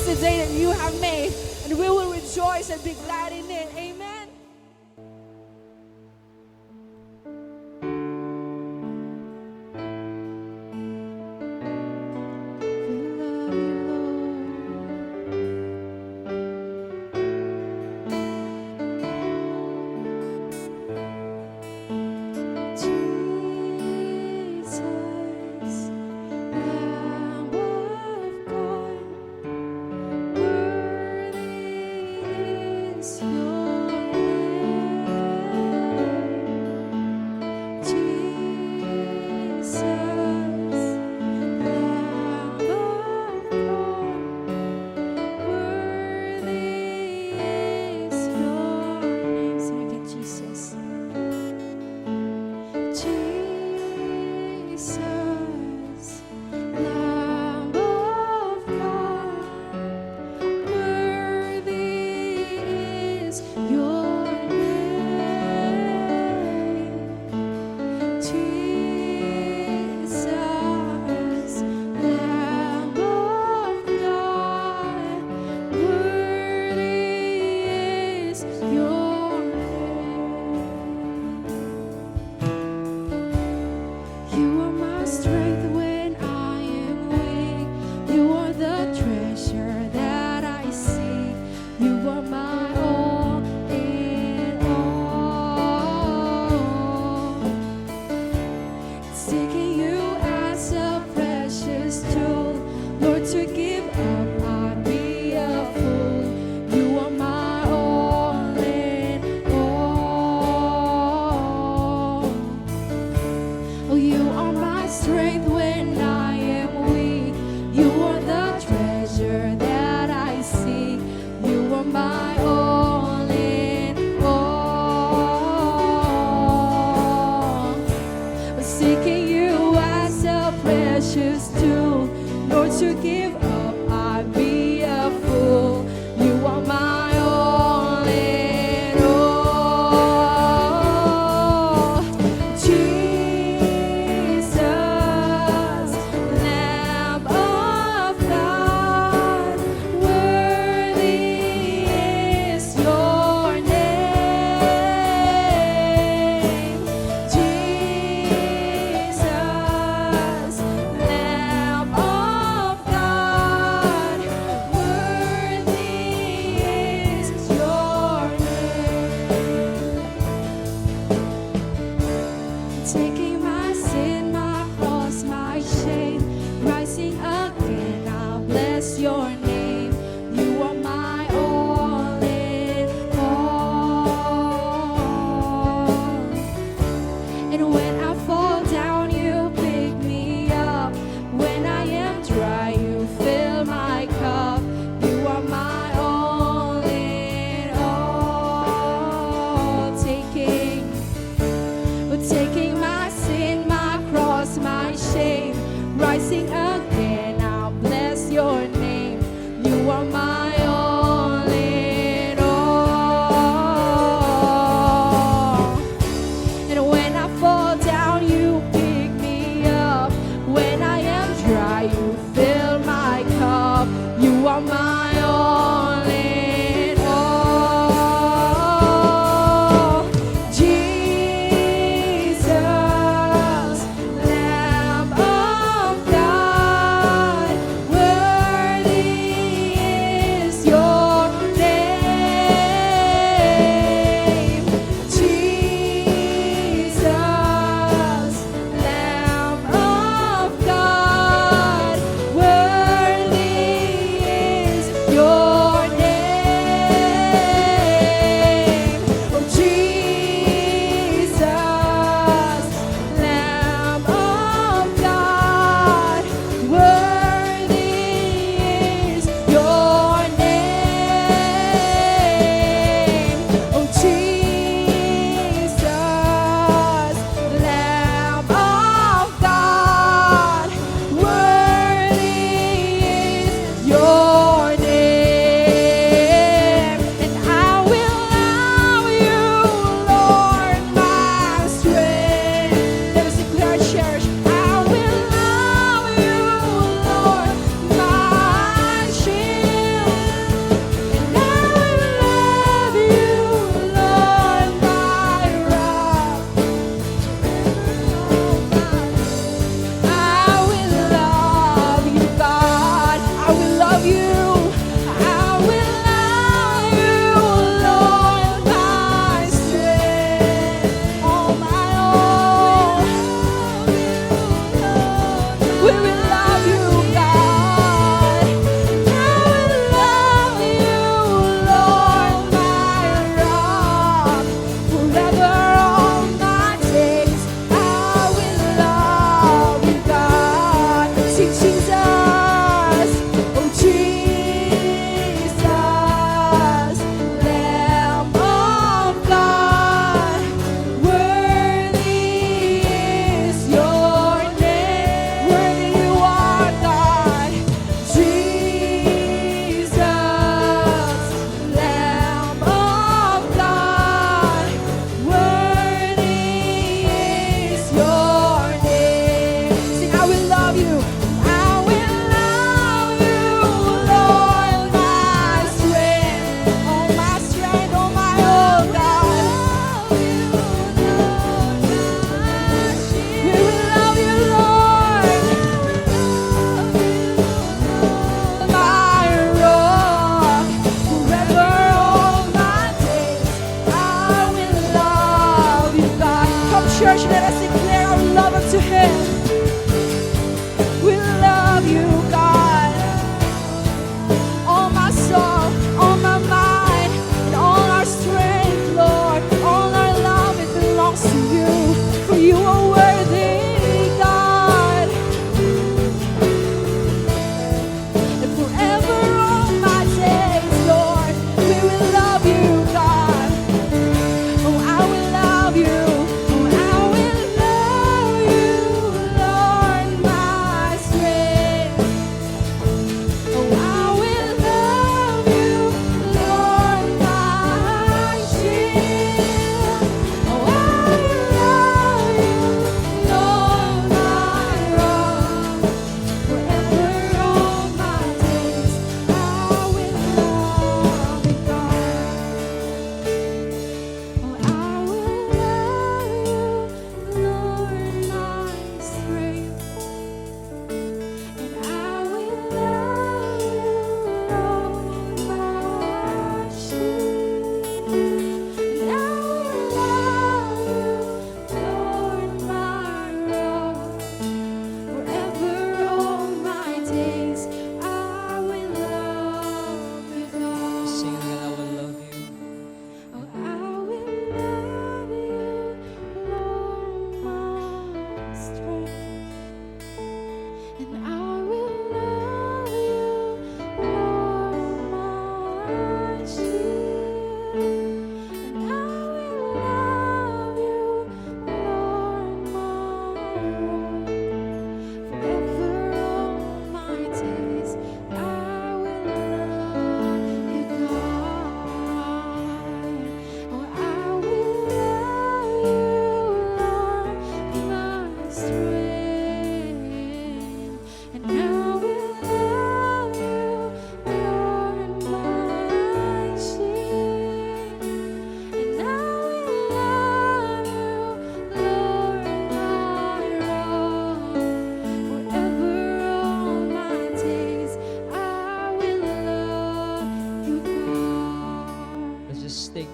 the day that you have made, and we will rejoice and be glad in it. Amen.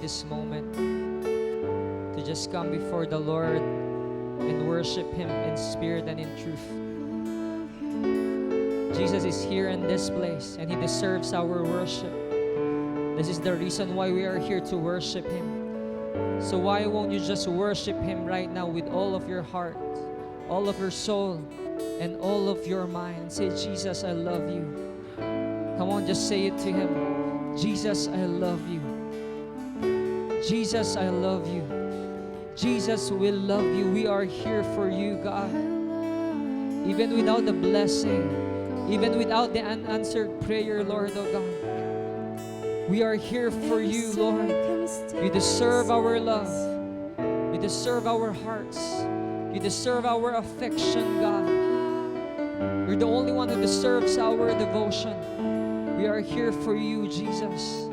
this moment to just come before the Lord and worship Him in spirit and in truth. Jesus is here in this place and He deserves our worship. This is the reason why we are here to worship Him. So why won't you just worship Him right now with all of your heart, all of your soul, and all of your mind? Say, Jesus, I love you. Come on, just say it to Him. Jesus, I love you. Jesus, I love you. Jesus, we love you. We are here for you, God. Even without the blessing, even without the unanswered prayer, Lord, oh God, we are here for you, Lord. You deserve our love. You deserve our hearts. You deserve our affection, God. You're the only one who deserves our devotion. We are here for you, Jesus.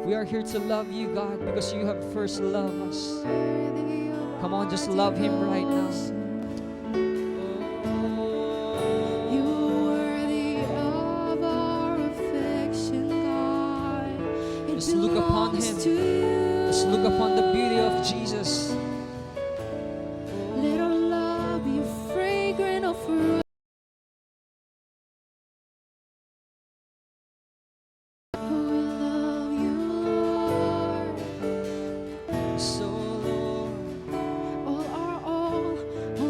We are here to love you, God, because you have first loved us. Come on, just love Him right now. Just look upon Him. Just look upon the beauty of Jesus. Let our love be fragrant of fruit. We love you, Lord. So, Lord, All our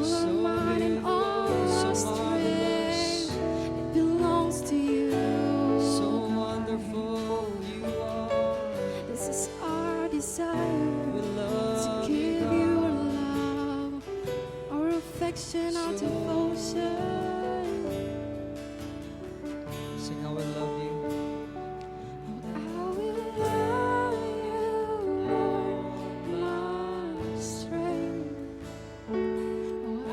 so mind and all so our strength, marvelous, it belongs to you. so wonderful you are. This is our desire. We love To you, give God. you our love, our affection, our devotion. Sing, I will love you. I will love you, Lord, my strength. Oh, I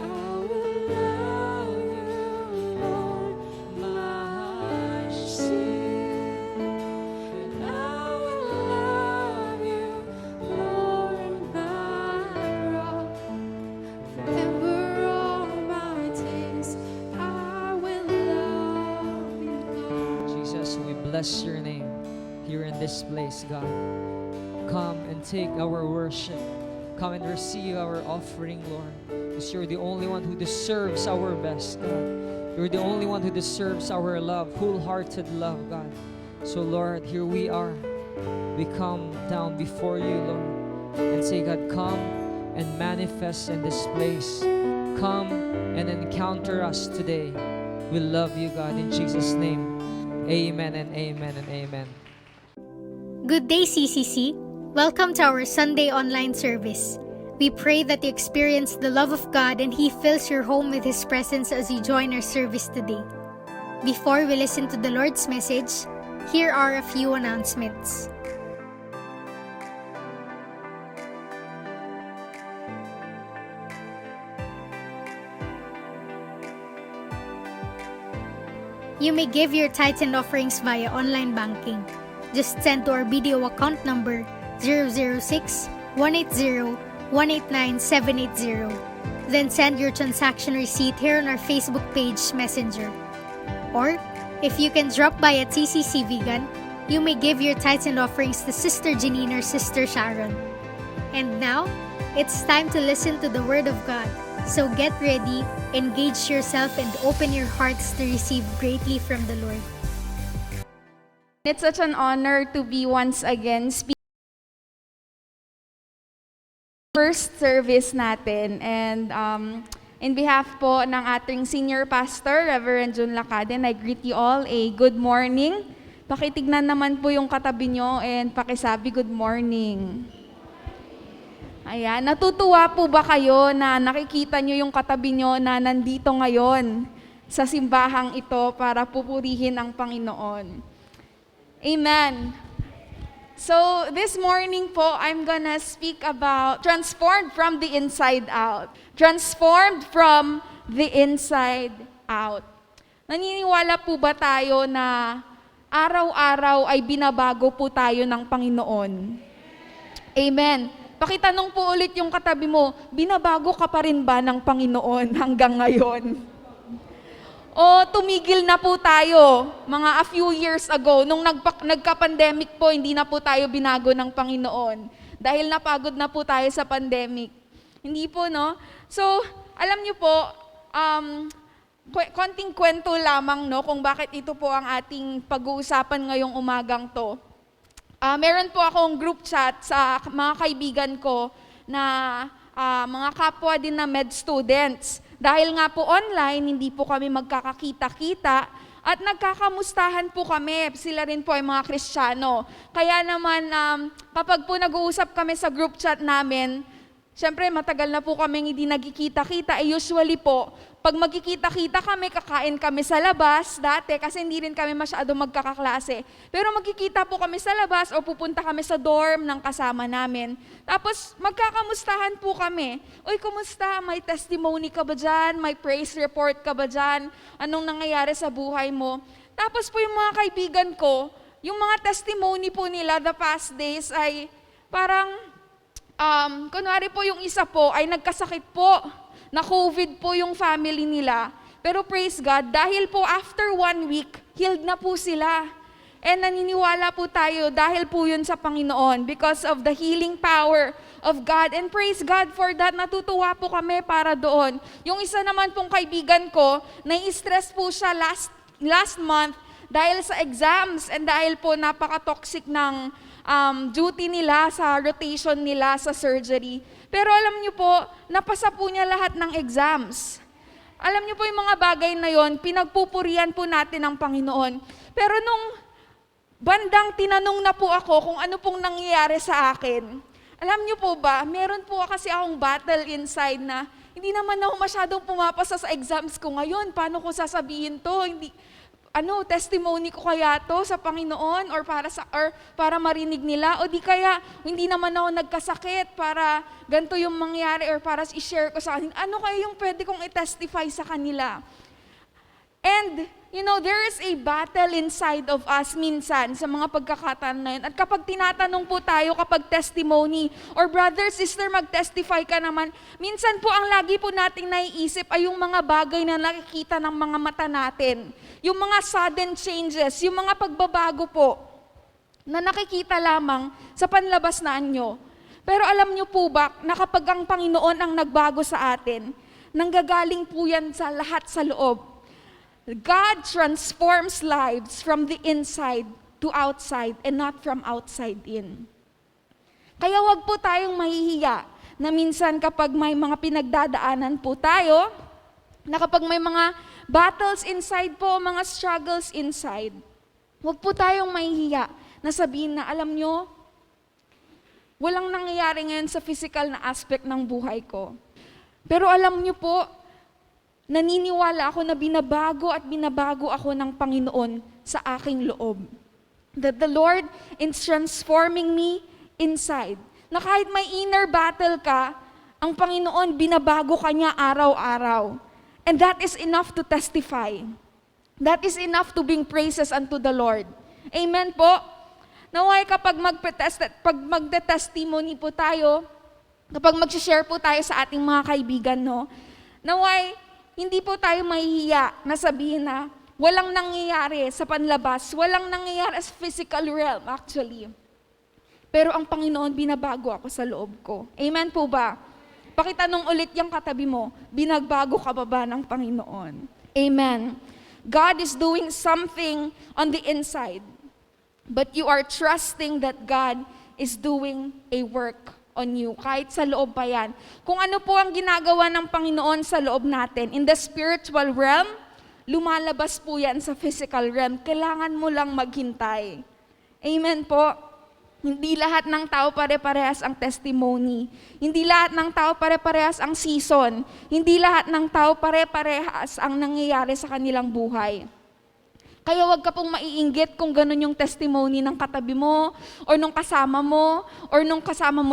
will love you, Lord, my shield. And I will love you, Lord, my rock. Forever all my days, I will love you, Lord. Jesus, we bless your name here in this place, God. Come and take our worship. Come and receive our offering, Lord. Because you're the only one who deserves our best, God. You're the only one who deserves our love, wholehearted love, God. So, Lord, here we are. We come down before you, Lord, and say, God, come and manifest in this place. Come and encounter us today. We love you, God, in Jesus' name. Amen and amen and amen. Good day, CCC. Welcome to our Sunday online service. We pray that you experience the love of God and He fills your home with His presence as you join our service today. Before we listen to the Lord's message, here are a few announcements. You may give your tithes and offerings via online banking. Just send to our video account number 006-180-189-780. Then send your transaction receipt here on our Facebook page Messenger. Or, if you can drop by at CCC Vegan, you may give your tithes and offerings to Sister Janine or Sister Sharon. And now, it's time to listen to the Word of God. So get ready, engage yourself, and open your hearts to receive greatly from the Lord. It's such an honor to be once again speaking first service natin. And in behalf po ng ating senior pastor, Reverend Lacaden, I greet you all a good morning. Pakitignan naman po yung katabi nyo and pakisabi good morning. Ayan, natutuwa po ba kayo na nakikita nyo yung katabi nyo na nandito ngayon sa simbahang ito para pupurihin ang Panginoon? Amen. So, this morning po, I'm gonna speak about transformed from the inside out. Transformed from the inside out. Naniniwala po ba tayo na araw-araw ay binabago po tayo ng Panginoon? Amen. Pakitanong po ulit yung katabi mo, binabago ka pa rin ba ng Panginoon hanggang ngayon? O tumigil na po tayo mga a few years ago, nung nagka-pandemic po, hindi na po tayo binago ng Panginoon. Dahil napagod na po tayo sa pandemic. Hindi po, no? So, alam niyo po, konting kwento lamang, no, kung bakit ito po ang ating pag-uusapan ngayong umagang to. Meron po akong group chat sa mga kaibigan ko na mga kapwa din na med students. Dahil nga po online, hindi po kami magkakakita-kita at nagkakamustahan po kami. Sila rin po ay mga Kristiyano. Kaya naman, kapag po nag-uusap kami sa group chat namin, syempre matagal na po kami hindi nagkikita-kita. Usually po, pag magkikita-kita kami, kakain kami sa labas dati kasi hindi rin kami masyado magkakaklase. Pero magkikita po kami sa labas o pupunta kami sa dorm ng kasama namin. Tapos magkakamustahan po kami. Uy, kumusta? May testimony ka ba dyan? May praise report ka ba dyan? Anong nangyayari sa buhay mo? Tapos po yung mga kaibigan ko, yung mga testimony po nila the past days ay parang, kunwari po yung isa po ay nagkasakit po. Na COVID po yung family nila. Pero praise God, dahil po after 1 week, healed na po sila. And naniniwala po tayo dahil po yun sa Panginoon because of the healing power of God. And praise God for that, natutuwa po kami para doon. Yung isa naman pong kaibigan ko, nai-stress po siya last month dahil sa exams and dahil po napaka-toxic ng duty nila sa rotation nila sa surgery. Pero alam niyo po, napasa po niya lahat ng exams. Alam niyo po yung mga bagay na yon, pinagpupurian po natin ng Panginoon. Pero nung bandang tinanong na po ako kung ano pong nangyayari sa akin, alam niyo po ba, meron po kasi akong battle inside na hindi naman ako masyadong pumapasa sa exams ko ngayon. Paano ko sasabihin to? Testimony ko kaya to sa Panginoon or para marinig nila o di kaya hindi naman ako nagkasakit para ganito yung mangyari or para i-share ko sa kanila. Ano kaya yung pwede kong i-testify sa kanila? And, there is a battle inside of us minsan sa mga pagkakataon na yun. At kapag tinatanong po tayo kapag testimony, or brother, sister, mag-testify ka naman, minsan po ang lagi po nating naiisip ay yung mga bagay na nakikita ng mga mata natin. Yung mga sudden changes, yung mga pagbabago po, na nakikita lamang sa panlabas na anyo. Pero alam niyo po ba, na kapag ang Panginoon ang nagbago sa atin, nanggagaling po yan sa lahat sa loob. God transforms lives from the inside to outside and not from outside in. Kaya wag po tayong mahihiya na minsan kapag may mga pinagdadaanan po tayo, na kapag may mga battles inside po, mga struggles inside, wag po tayong mahihiya na sabihin na, alam nyo, walang nangyayari ngayon sa physical na aspect ng buhay ko. Pero alam nyo po, naniniwala ako na binabago ako ng Panginoon sa aking loob. That the Lord is transforming me inside. Na kahit may inner battle ka, ang Panginoon binabago ka niya araw-araw. And that is enough to testify. That is enough to bring praises unto the Lord. Amen po? Naway kapag magte-testimony po tayo, kapag mag-share po tayo sa ating mga kaibigan, naway, hindi po tayo mahihiya na sabihin na walang nangyayari sa panlabas, walang nangyayari sa physical realm actually. Pero ang Panginoon, binabago ako sa loob ko. Amen po ba? Pakitanong ulit yung katabi mo, binagbago ka ba ng Panginoon? Amen. God is doing something on the inside, but you are trusting that God is doing a work on you, kahit sa loob pa yan. Kung ano po ang ginagawa ng Panginoon sa loob natin, in the spiritual realm, lumalabas po yan sa physical realm. Kailangan mo lang maghintay. Amen po? Hindi lahat ng tao pare-parehas ang testimony. Hindi lahat ng tao pare-parehas ang season. Hindi lahat ng tao pare-parehas ang nangyayari sa kanilang buhay. Kaya wag ka pong maiinggit kung ganun yung testimony ng katabi mo, or nung kasama mo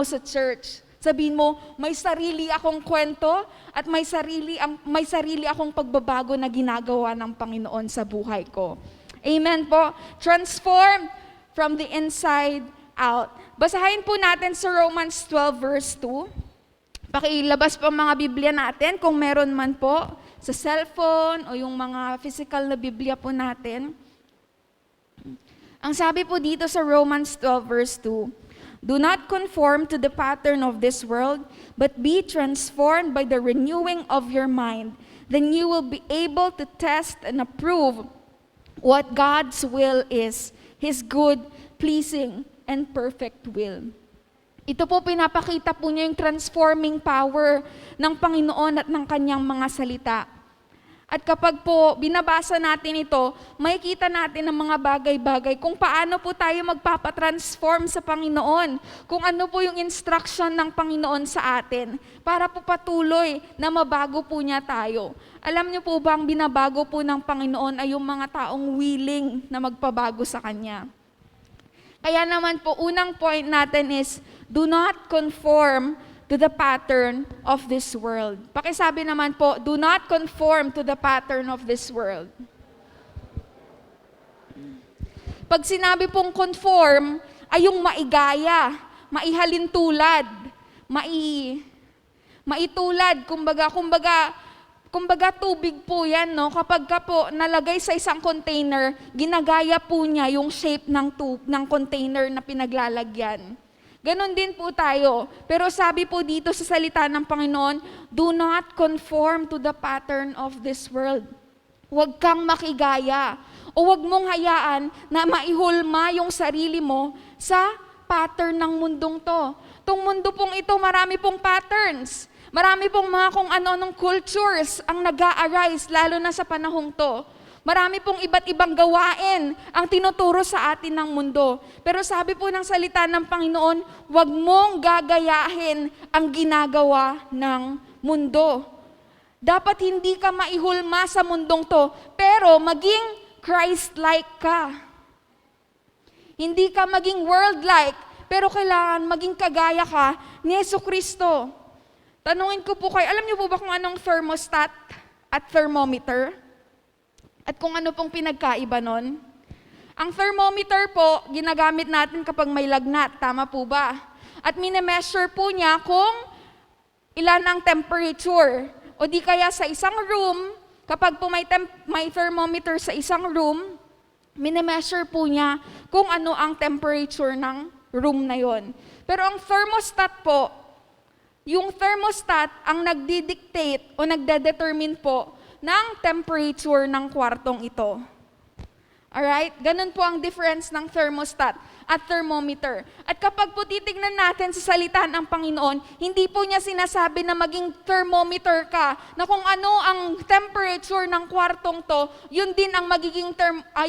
sa church. Sabihin mo, may sarili akong kwento at may sarili akong pagbabago na ginagawa ng Panginoon sa buhay ko. Amen po. Transform from the inside out. Basahin po natin sa Romans 12 verse 2. Pakilabas po mga Biblia natin kung meron man po. sa cellphone o yung mga physical na Biblia po natin. Ang sabi po dito sa Romans 12 verse 2, "Do not conform to the pattern of this world, but be transformed by the renewing of your mind. Then you will be able to test and approve what God's will is, His good, pleasing, and perfect will." Ito po, pinapakita po niya yung transforming power ng Panginoon at ng kanyang mga salita. At kapag po binabasa natin ito, makikita natin ang mga bagay-bagay kung paano po tayo magpapatransform sa Panginoon, kung ano po yung instruction ng Panginoon sa atin, para po patuloy na mabago po niya tayo. Alam niyo po ba, ang binabago po ng Panginoon ay yung mga taong willing na magpabago sa Kanya. Kaya naman po, unang point natin is, do not conform to the pattern of this world. Pakisabi naman po, do not conform to the pattern of this world. Pag sinabi pong conform, ay yung maigaya, maihalintulad, maitulad, kumbaga tubig po yan, no? Kapag ka po nalagay sa isang container, ginagaya po niya yung shape ng container na pinaglalagyan. Ganon din po tayo. Pero sabi po dito sa salita ng Panginoon, do not conform to the pattern of this world. Huwag kang makigaya. O huwag mong hayaan na maihulma yung sarili mo sa pattern ng mundong to. Itong mundo pong ito, marami pong patterns. Marami pong mga kung ano-anong cultures ang nag-a-arise, lalo na sa panahong to. Marami pong iba't ibang gawain ang tinuturo sa atin ng mundo. Pero sabi po ng salita ng Panginoon, huwag mong gagayahin ang ginagawa ng mundo. Dapat hindi ka maihulma sa mundong to, pero maging Christ-like ka. Hindi ka maging world-like, pero kailangan maging kagaya ka ni Jesucristo. Tanungin ko po kayo, alam niyo po ba kung anong thermostat at thermometer? At kung ano pong pinagkaiba nun? Ang thermometer po, ginagamit natin kapag may lagnat, tama po ba? At mini-measure po niya kung ilan ang temperature. O di kaya sa isang room, kapag po may thermometer sa isang room, mini-measure po niya kung ano ang temperature ng room na yon. Pero ang thermostat po, yung thermostat ang nagdi-dictate o nagde-determine po ng temperature ng kwartong ito. Alright? Ganun po ang difference ng thermostat at thermometer. At kapag po titignan natin sa salita ng Panginoon, hindi po niya sinasabi na maging thermometer ka, na kung ano ang temperature ng kwartong to, yun din ang magiging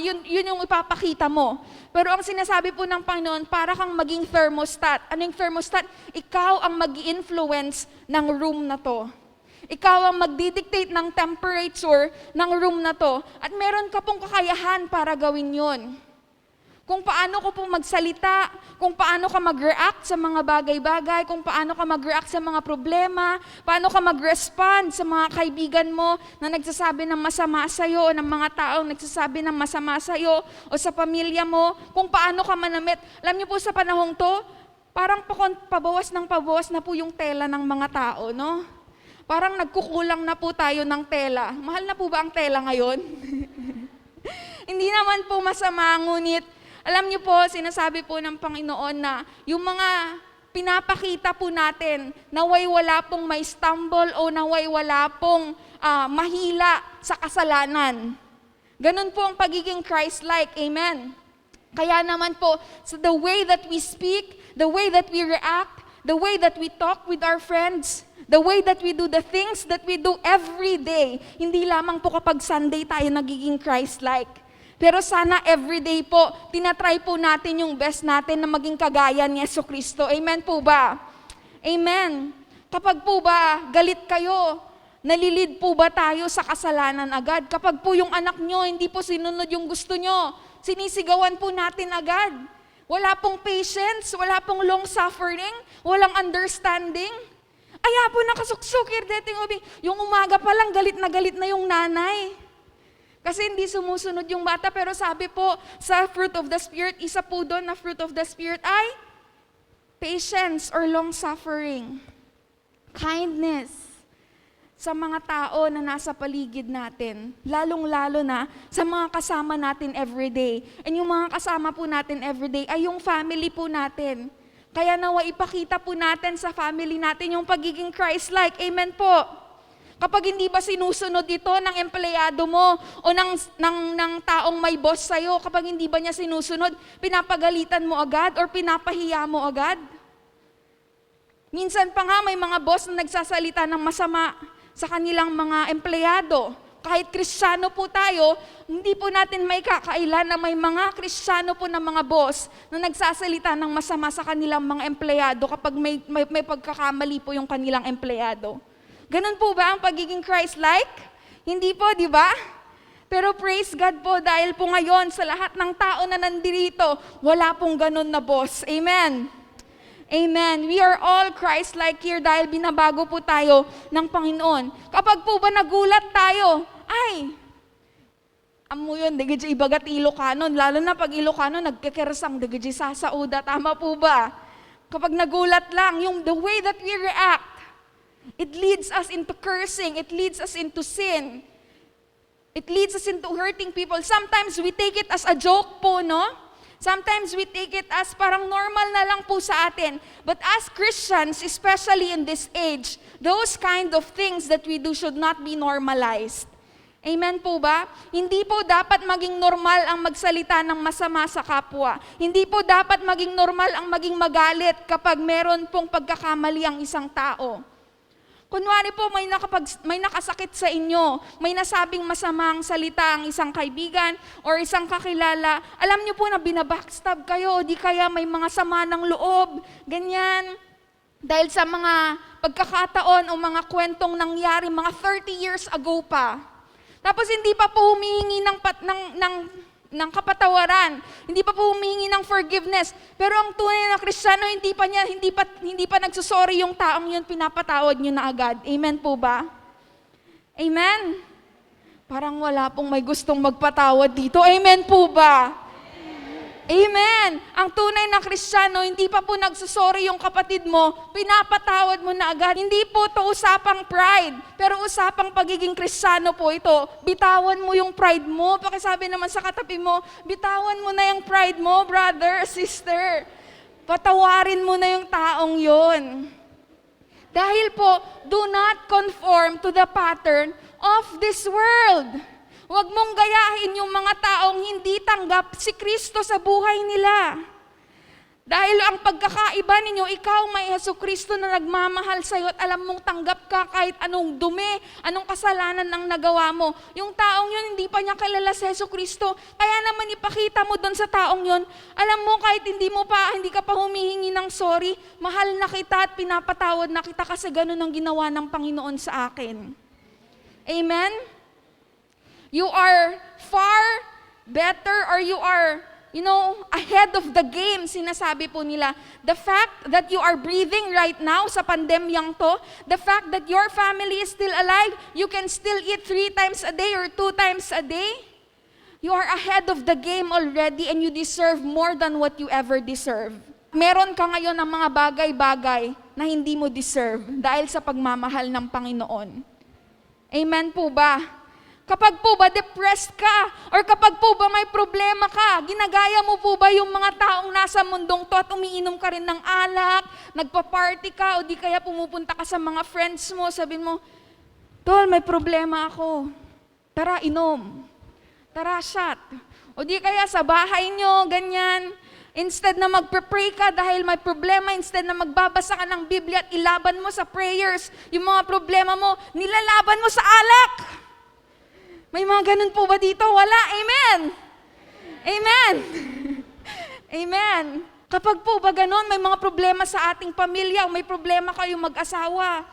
yun yung ipapakita mo. Pero ang sinasabi po ng Panginoon, para kang maging thermostat. Ano yung thermostat? Ikaw ang mag-i-influence ng room na to. Ikaw ang magdidictate ng temperature ng room na to. At meron ka pong kakayahan para gawin yon. Kung paano ko po magsalita, kung paano ka mag-react sa mga bagay-bagay, kung paano ka mag-react sa mga problema, paano ka mag-respond sa mga kaibigan mo na nagsasabi ng masama sa'yo o ng mga taong nagsasabi ng masama sa'yo o sa pamilya mo, kung paano ka manamit. Alam niyo po sa panahong to, parang pabawas na po yung tela ng mga tao, no? Parang nagkukulang na po tayo ng tela. Mahal na po ba ang tela ngayon? Hindi naman po masama, ngunit alam niyo po, sinasabi po ng Panginoon na yung mga pinapakita po natin, naway wala pong may stumble o naway wala pong mahila sa kasalanan. Ganun po ang pagiging Christ-like. Amen. Kaya naman po, so the way that we speak, the way that we react, the way that we talk with our friends, the way that we do the things that we do every day, hindi lamang po kapag Sunday tayo nagiging Christ-like. Pero sana everyday po, tinatry po natin yung best natin na maging kagaya ni Jesucristo. Amen po ba? Amen. Kapag po ba galit kayo, nalilid po ba tayo sa kasalanan agad? Kapag po yung anak nyo, hindi po sinunod yung gusto nyo, sinisigawan po natin agad. Wala pong patience, wala pong long suffering, walang understanding. Aya po nakasuksukir dating ubi. Yung umaga pa lang, galit na yung nanay. Kasi hindi sumusunod yung bata, pero sabi po sa fruit of the Spirit, isa po doon na fruit of the Spirit ay patience or long suffering, kindness, sa mga tao na nasa paligid natin, lalong-lalo na sa mga kasama natin everyday. And yung mga kasama po natin everyday ay yung family po natin. Kaya nawa ipakita po natin sa family natin yung pagiging Christ-like. Amen po. Kapag hindi ba sinusunod ito ng empleyado mo o ng taong may boss sa'yo, kapag hindi ba niya sinusunod, pinapagalitan mo agad or pinapahiya mo agad? Minsan pa nga may mga boss na nagsasalita ng masama sa kanilang mga empleyado. Kahit Kristiyano po tayo, hindi po natin may kakailan na may mga Kristiyano po na mga boss na nagsasalita ng masama sa kanilang mga empleyado kapag may pagkakamali po yung kanilang empleyado. Ganun po ba ang pagiging Christ-like? Hindi po, di ba? Pero praise God po dahil po ngayon sa lahat ng tao na nandito, wala pong ganun na boss. Amen. Amen. We are all Christ-like here dahil binabago po tayo ng Panginoon. Kapag po ba nagulat tayo, ay, amo yun, dagiti ibagat ilocano, lalo na pag ilocano, nagkekersang dagiti sasauda, tama po ba? Kapag nagulat lang, yung the way that we react, it leads us into cursing, it leads us into sin, it leads us into hurting people. Sometimes we take it as a joke po, no? Sometimes we take it as parang normal na lang po sa atin. But as Christians, especially in this age, those kind of things that we do should not be normalized. Amen po ba? Hindi po dapat maging normal ang magsalita ng masama sa kapwa. Hindi po dapat maging normal ang maging magalit kapag meron pong pagkakamali ang isang tao. Kunwari po, may nakasakit sa inyo, may nasabing masamang salita ang isang kaibigan or isang kakilala, alam niyo po na binabackstab kayo o di kaya may mga sama ng loob, ganyan. Dahil sa mga pagkakataon o mga kwentong nangyari mga 30 years ago pa. Tapos hindi pa po humihingi ng kapatawaran, hindi pa po humihingi ng forgiveness. Pero ang tunay na Kristiyano, hindi pa nagsusorry yung taong yun, pinapatawad nyo na agad. Amen po ba? Amen? Parang wala pong may gustong magpatawad dito. Amen po ba? Amen! Ang tunay na Kristiyano, hindi pa po nagsusorry yung kapatid mo, pinapatawad mo na agad. Hindi po ito usapang pride, pero usapang pagiging Kristiyano po ito. Bitawan mo yung pride mo. Pakisabi naman sa katabi mo, bitawan mo na yung pride mo, brother, sister. Patawarin mo na yung taong yon. Dahil po, do not conform to the pattern of this world. Huwag mong gayahin yung mga taong hindi tanggap si Kristo sa buhay nila. Dahil ang pagkakaiba ninyo, ikaw may Jesucristo na nagmamahal sa'yo at alam mong tanggap ka kahit anong dumi, anong kasalanan ang nagawa mo. Yung taong yun, hindi pa niya kilala si Jesucristo. Kaya naman ipakita mo doon sa taong yun, alam mo kahit hindi ka pa humihingi ng sorry, mahal na kita at pinapatawad na kita kasi ganun ang ginawa ng Panginoon sa akin. Amen? You are far better or you are, ahead of the game, sinasabi po nila. The fact that you are breathing right now sa pandemyang to, the fact that your family is still alive, you can still eat 3 times a day or 2 times a day, you are ahead of the game already and you deserve more than what you ever deserve. Meron ka ngayon ng mga bagay-bagay na hindi mo deserve dahil sa pagmamahal ng Panginoon. Amen po ba? Kapag po ba depressed ka, or kapag po ba may problema ka, ginagaya mo po ba yung mga taong nasa mundong to at umiinom ka rin ng alak, nagpa-party ka, o di kaya pumupunta ka sa mga friends mo, sabihin mo, Tol, may problema ako. Tara, inom. Tara, shot. O di kaya sa bahay nyo, ganyan. Instead na magpe-pray ka dahil may problema, instead na magbabasa ka ng Biblia at ilaban mo sa prayers, yung mga problema mo, nilalaban mo sa alak. May mga ganun po ba dito? Wala. Amen. Amen. Amen. Kapag po ba ganun, may mga problema sa ating pamilya o may problema kayong mag-asawa,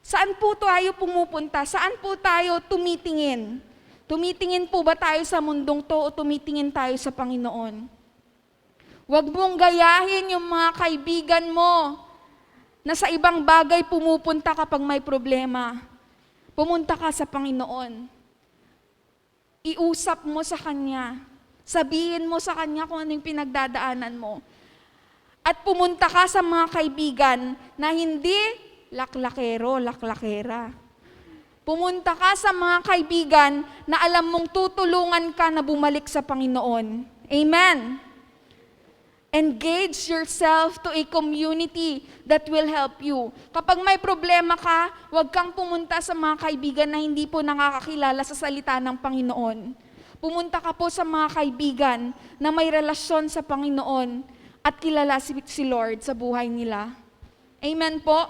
saan po tayo pumupunta? Saan po tayo tumitingin? Tumitingin po ba tayo sa mundong to o tumitingin tayo sa Panginoon? Huwag mong gayahin yung mga kaibigan mo na sa ibang bagay pumupunta kapag may problema. Pumunta ka sa Panginoon. Iusap mo sa Kanya. Sabihin mo sa Kanya kung anong pinagdadaanan mo. At pumunta ka sa mga kaibigan na hindi laklakero, laklakera. Pumunta ka sa mga kaibigan na alam mong tutulungan ka na bumalik sa Panginoon. Amen. Engage yourself to a community that will help you. Kapag may problema ka, huwag kang pumunta sa mga kaibigan na hindi po nakakakilala sa salita ng Panginoon. Pumunta ka po sa mga kaibigan na may relasyon sa Panginoon at kilala si Lord sa buhay nila. Amen po?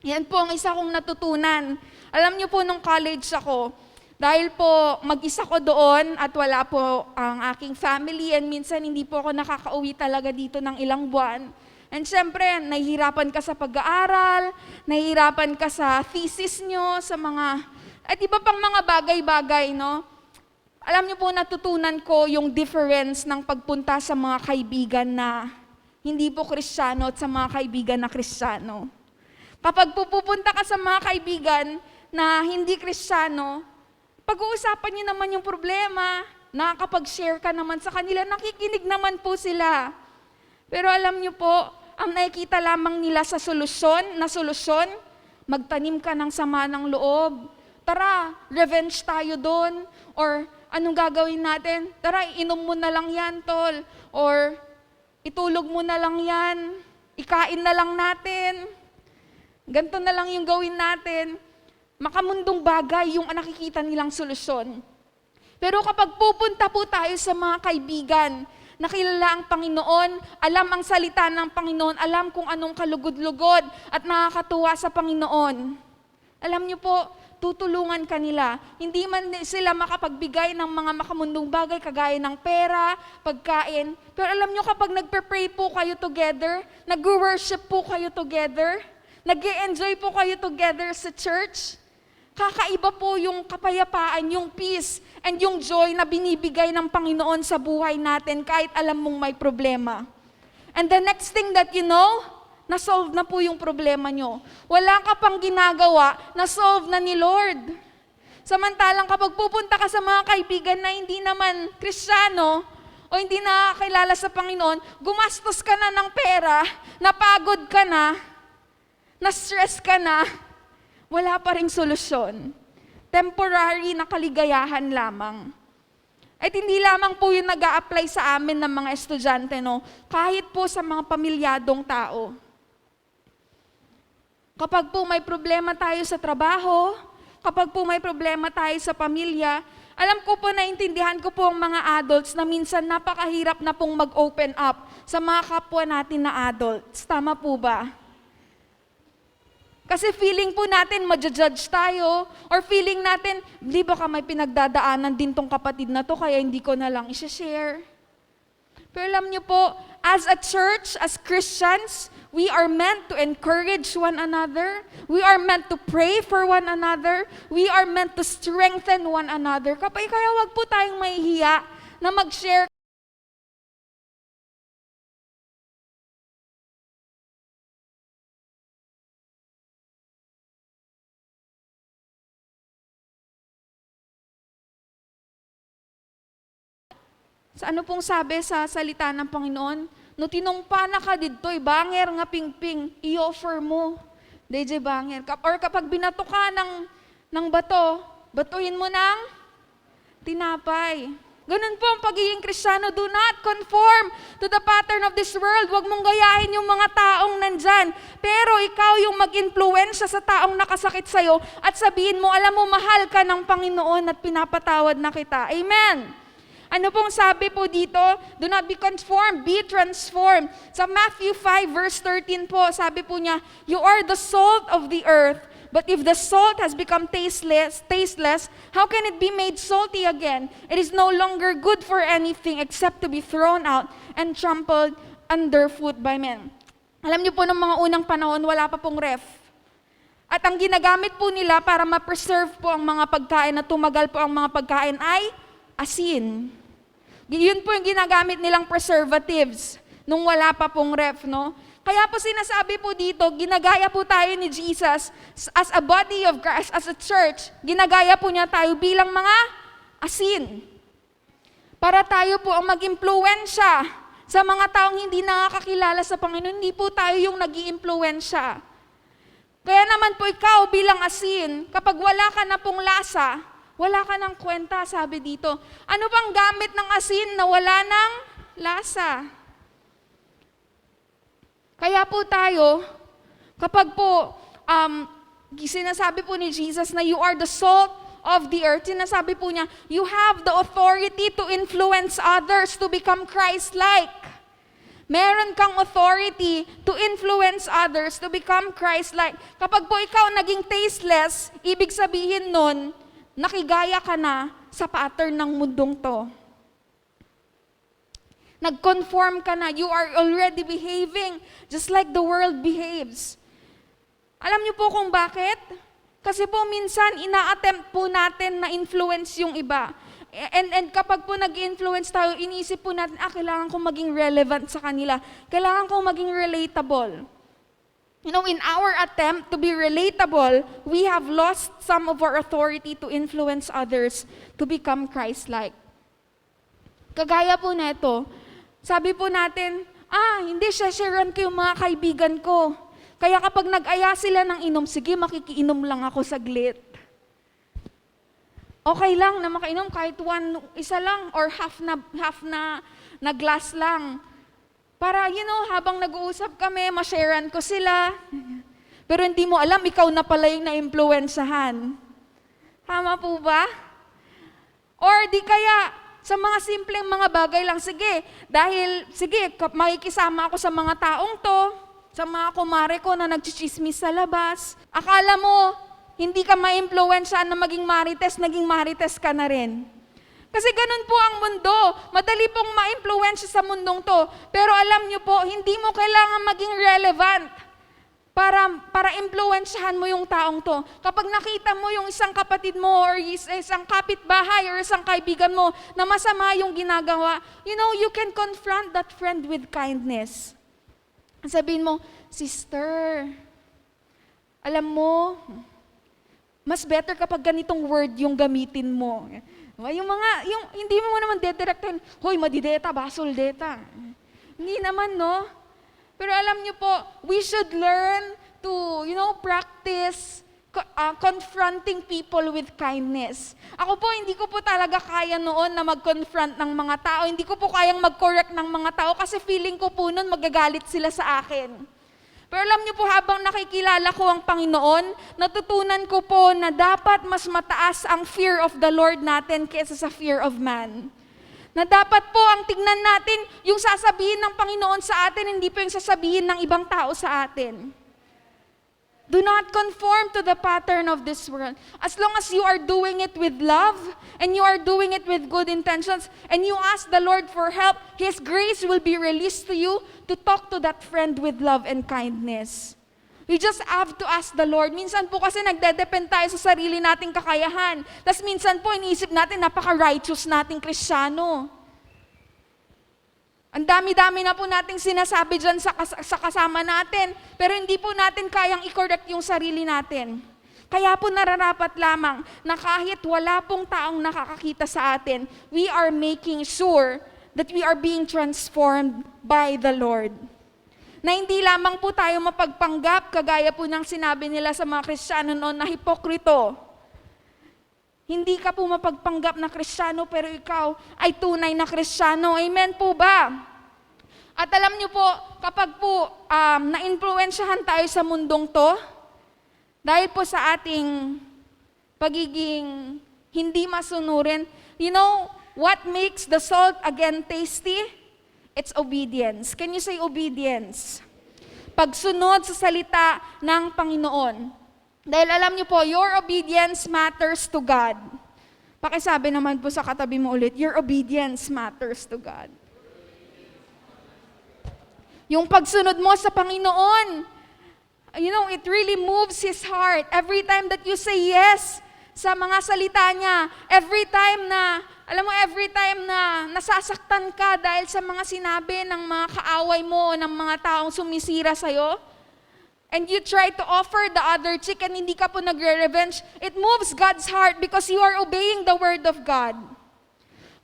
Yan po ang isa kong natutunan. Alam niyo po, nung college ako, dahil po mag-isa ko doon at wala po ang aking family and minsan hindi po ako nakakauwi talaga dito ng ilang buwan. And syempre, nahihirapan ka sa pag-aaral, nahihirapan ka sa thesis nyo, sa mga, at iba pang mga bagay-bagay, no? Alam niyo po, natutunan ko yung difference ng pagpunta sa mga kaibigan na hindi po Kristiyano at sa mga kaibigan na Kristiyano. Kapag pupunta ka sa mga kaibigan na hindi Kristiyano, pag-uusapan niyo naman yung problema, nakakapag-share ka naman sa kanila, nakikinig naman po sila. Pero alam niyo po, ang nakikita lamang nila sa solusyon, magtanim ka ng sama ng loob. Tara, revenge tayo doon. Or anong gagawin natin? Tara, inom mo na lang yan, tol. Or itulog mo na lang yan. Ikain na lang natin. Ganito na lang yung gawin natin. Makamundong bagay yung nakikita nilang solusyon. Pero kapag pupunta po tayo sa mga kaibigan, nakilala ang Panginoon, alam ang salita ng Panginoon, alam kung anong kalugod-lugod at nakakatuwa sa Panginoon. Alam niyo po, tutulungan ka nila. Hindi man sila makapagbigay ng mga makamundong bagay kagaya ng pera, pagkain. Pero alam niyo, kapag nagpe-pray po kayo together, nag-worship po kayo together, nag-enjoy po kayo together sa church, kakaiba po yung kapayapaan, yung peace, and yung joy na binibigay ng Panginoon sa buhay natin kahit alam mong may problema. And the next thing that you know, na-solve na po yung problema nyo. Wala ka pang ginagawa, na-solve na ni Lord. Samantalang kapag pupunta ka sa mga kaibigan na hindi naman Kristiyano o hindi nakakilala sa Panginoon, gumastos ka na ng pera, napagod ka na-stress ka na, wala pa ring solusyon. Temporary na kaligayahan lamang. At hindi lamang po yung nag-a-apply sa amin ng mga estudyante, no? Kahit po sa mga pamilyadong tao. Kapag po may problema tayo sa trabaho, kapag po may problema tayo sa pamilya, alam ko po, naintindihan ko po ang mga adults na minsan napakahirap na pong mag-open up sa mga kapwa natin na adults. Tama po ba? Kasi feeling po natin, ma-judge tayo, or feeling natin, di ba ka may pinagdadaanan din tong kapatid na to, kaya hindi ko na lang i-share. Pero alam niyo po, as a church, as Christians, we are meant to encourage one another. We are meant to pray for one another. We are meant to strengthen one another. Kaya wag po tayong mahihiya na mag-share. Sa ano pong sabi sa salita ng Panginoon? No tinungpa na ka dito'y banger nga pingping, i-offer mo. DJ banger. Or kapag binato ka ng bato, batuhin mo ng tinapay. Ganun po ang pagiging Kristiyano. Do not conform to the pattern of this world. Huwag mong gayahin yung mga taong nandyan. Pero ikaw yung mag-influensya sa taong nakasakit sa'yo at sabihin mo, alam mo, mahal ka ng Panginoon at pinapatawad na kita. Amen. Ano pong sabi po dito? Do not be conformed, be transformed. Sa Matthew 5 verse 13 po, sabi po niya, you are the salt of the earth, but if the salt has become tasteless, how can it be made salty again? It is no longer good for anything except to be thrown out and trampled underfoot by men. Alam niyo po, ng mga unang panahon, wala pa pong ref. At ang ginagamit po nila para ma-preserve po ang mga pagkain, na tumagal po ang mga pagkain ay asin. Yun po yung ginagamit nilang preservatives nung wala pa pong ref, no? Kaya po sinasabi po dito, ginagaya po tayo ni Jesus as a body of Christ, as a church, ginagaya po niya tayo bilang mga asin. Para tayo po ang mag-impluwensya sa mga taong hindi nakakakilala sa Panginoon, hindi po tayo yung nag-iimpluwensya. Kaya naman po ikaw bilang asin, kapag wala ka na pong lasa, wala ka ng kwenta, sabi dito. Ano bang gamit ng asin na wala ng lasa? Kaya po tayo, kapag po sinasabi po ni Jesus na you are the salt of the earth, sinasabi po niya, you have the authority to influence others to become Christ-like. Meron kang authority to influence others to become Christ-like. Kapag po ikaw naging tasteless, ibig sabihin nun, nakigaya ka na sa pattern ng mundong to. Nag-conform ka na. You are already behaving just like the world behaves. Alam niyo po kung bakit? Kasi po minsan ina-attempt po natin na influence yung iba. And kapag po nag-influence tayo, iniisip po natin, kailangan kong maging relevant sa kanila. Kailangan kong maging relatable. You know, in our attempt to be relatable, we have lost some of our authority to influence others to become Christ-like. Kagaya po neto, sabi po natin, hindi sharean ko yung mga kaibigan ko. Kaya kapag nag-aya sila ng inom, sige, makikiinom lang ako saglit. Okay lang na makainom kahit isa lang or half na glass lang. Para, habang nag-uusap kami, ma-sharean ko sila. Pero hindi mo alam, ikaw na pala yung na-impluensyahan. Tama po ba? Or di kaya, sa mga simpleng mga bagay lang, sige, makikisama ako sa mga taong to, sa mga kumare ko na nagchichismis sa labas. Akala mo, hindi ka ma-impluensyahan na maging marites ka na rin. Kasi ganun po ang mundo. Madali pong ma-impluensya sa mundong to. Pero alam niyo po, hindi mo kailangan maging relevant para impluensyahan mo yung taong to. Kapag nakita mo yung isang kapatid mo or isang kapitbahay or isang kaibigan mo na masama yung ginagawa, you can confront that friend with kindness. Sabihin mo, sister, alam mo, mas better kapag ganitong word yung gamitin mo. Yung hindi mo naman dedirectin, hoy, madideta, basol deta. Hindi naman, no? Pero alam niyo po, we should learn to, practice confronting people with kindness. Ako po, hindi ko po talaga kaya noon na mag-confront ng mga tao. Hindi ko po kayang mag-correct ng mga tao kasi feeling ko po noon magagalit sila sa akin. Pero alam niyo po, habang nakikilala ko ang Panginoon, natutunan ko po na dapat mas mataas ang fear of the Lord natin kaysa sa fear of man. Na dapat po ang tignan natin, yung sasabihin ng Panginoon sa atin, hindi po yung sasabihin ng ibang tao sa atin. Do not conform to the pattern of this world. As long as you are doing it with love, and you are doing it with good intentions, and you ask the Lord for help, His grace will be released to you to talk to that friend with love and kindness. We just have to ask the Lord. Minsan po kasi nagdedepend tayo sa sarili nating kakayahan. Tapos minsan po iniisip natin, napaka-righteous nating Kristiyano. Ang dami-dami na po nating sinasabi dyan sa kasama natin, pero hindi po natin kayang i-correct yung sarili natin. Kaya po nararapat lamang na kahit wala pong taong nakakakita sa atin, we are making sure that we are being transformed by the Lord. Na hindi lamang po tayo mapagpanggap, kagaya po ng sinabi nila sa mga Kristiyano noon na hipokrito. Hindi ka po mapagpanggap na Kristiyano, pero ikaw ay tunay na Kristiyano. Amen po ba? At alam niyo po, kapag po na-influensyahan tayo sa mundong to, dahil po sa ating pagiging hindi masunurin, what makes the salt again tasty? It's obedience. Can you say obedience? Pagsunod sa salita ng Panginoon. Dahil alam niyo po, your obedience matters to God. Pakisabi naman po sa katabi mo ulit, your obedience matters to God. Yung pagsunod mo sa Panginoon, it really moves His heart. Every time that you say yes sa mga salita niya, every time na nasasaktan ka dahil sa mga sinabi ng mga kaaway mo, ng mga taong sumisira sa'yo, and you try to offer the other cheek and hindi ka po nagre-revenge, it moves God's heart because you are obeying the word of God.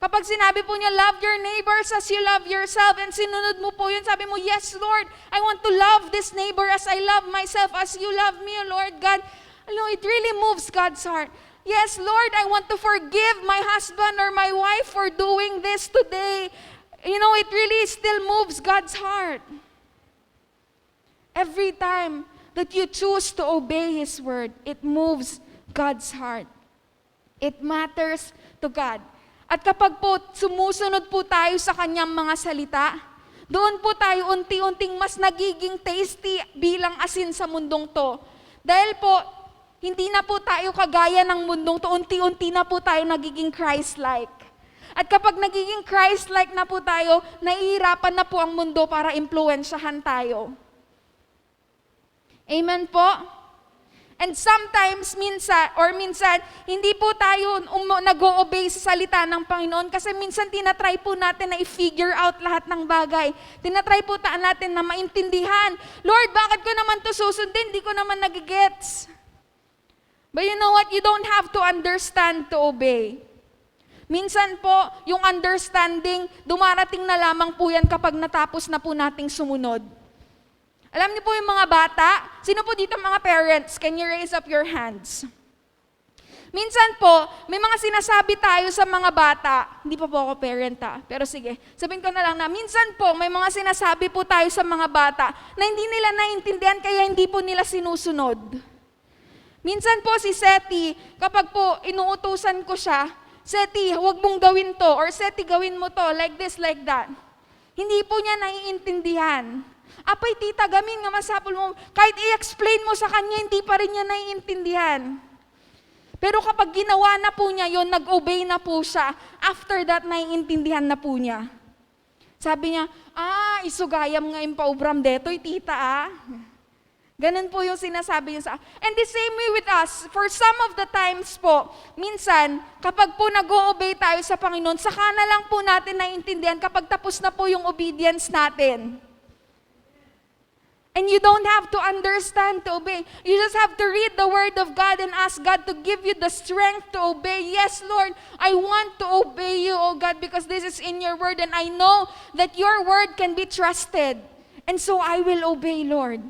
Kapag sinabi po niya, love your neighbors as you love yourself, and sinunod mo po yun, sabi mo, yes, Lord, I want to love this neighbor as I love myself, as you love me, Lord God. It really moves God's heart. Yes, Lord, I want to forgive my husband or my wife for doing this today. It really still moves God's heart. Every time that you choose to obey His word, it moves God's heart. It matters to God. At kapag po sumusunod po tayo sa kanyang mga salita, doon po tayo unti-unting mas nagiging tasty bilang asin sa mundong to. Dahil po, hindi na po tayo kagaya ng mundong to, unti-unti na po tayo nagiging Christ-like. At kapag nagiging Christ-like na po tayo, nahihirapan na po ang mundo para impluwensyahan tayo. Amen po? And sometimes, minsan, hindi po tayo nag-o-obey sa salita ng Panginoon kasi minsan tinatry po natin na i-figure out lahat ng bagay. Tinatry po natin na maintindihan. Lord, bakit ko naman to susundin? Hindi ko naman nagigets. But you know what? You don't have to understand to obey. Minsan po, yung understanding, dumarating na lamang po yan kapag natapos na po nating sumunod. Alam niyo po yung mga bata? Sino po dito mga parents? Can you raise up your hands? Minsan po, may mga sinasabi tayo sa mga bata. Hindi pa po ako parent pero sige. Sabihin ko na lang na minsan po, may mga sinasabi po tayo sa mga bata na hindi nila naiintindihan kaya hindi po nila sinusunod. Minsan po si Seti, kapag po inuutusan ko siya, Seti, huwag mong gawin to, or Seti, gawin mo to, like this, like that. Hindi po niya naiintindihan. Apay tita, gamin nga masapol mo, kahit i-explain mo sa kanya, hindi pa rin niya naiintindihan. Pero kapag ginawa na po niya yon, nag-obey na po siya, after that, naiintindihan na po niya. Sabi niya, isugayam nga yung paubram detoy, tita Ganun po yung sinasabi niya sa And the same way with us, for some of the times po, minsan, kapag po nag-o-obey tayo sa Panginoon, saka na lang po natin naiintindihan kapag tapos na po yung obedience natin. And you don't have to understand to obey. You just have to read the Word of God and ask God to give you the strength to obey. Yes, Lord, I want to obey you, oh God, because this is in your Word and I know that your Word can be trusted. And so I will obey, Lord.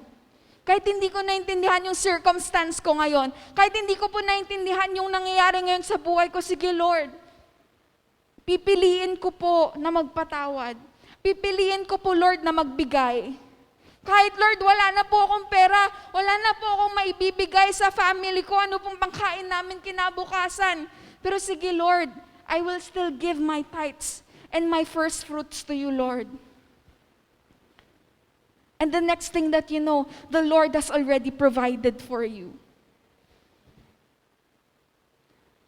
Kahit hindi ko naintindihan yung circumstance ko ngayon, kahit hindi ko po naintindihan yung nangyayari ngayon sa buhay ko, sige Lord, pipiliin ko po na magpatawad. Pipiliin ko po, Lord, na magbigay. Kahit Lord, wala na po akong pera, wala na po akong maibibigay sa family ko, ano pong pangkain namin kinabukasan. Pero sige Lord, I will still give my tithes and my first fruits to you, Lord. And the next thing that you know, the Lord has already provided for you.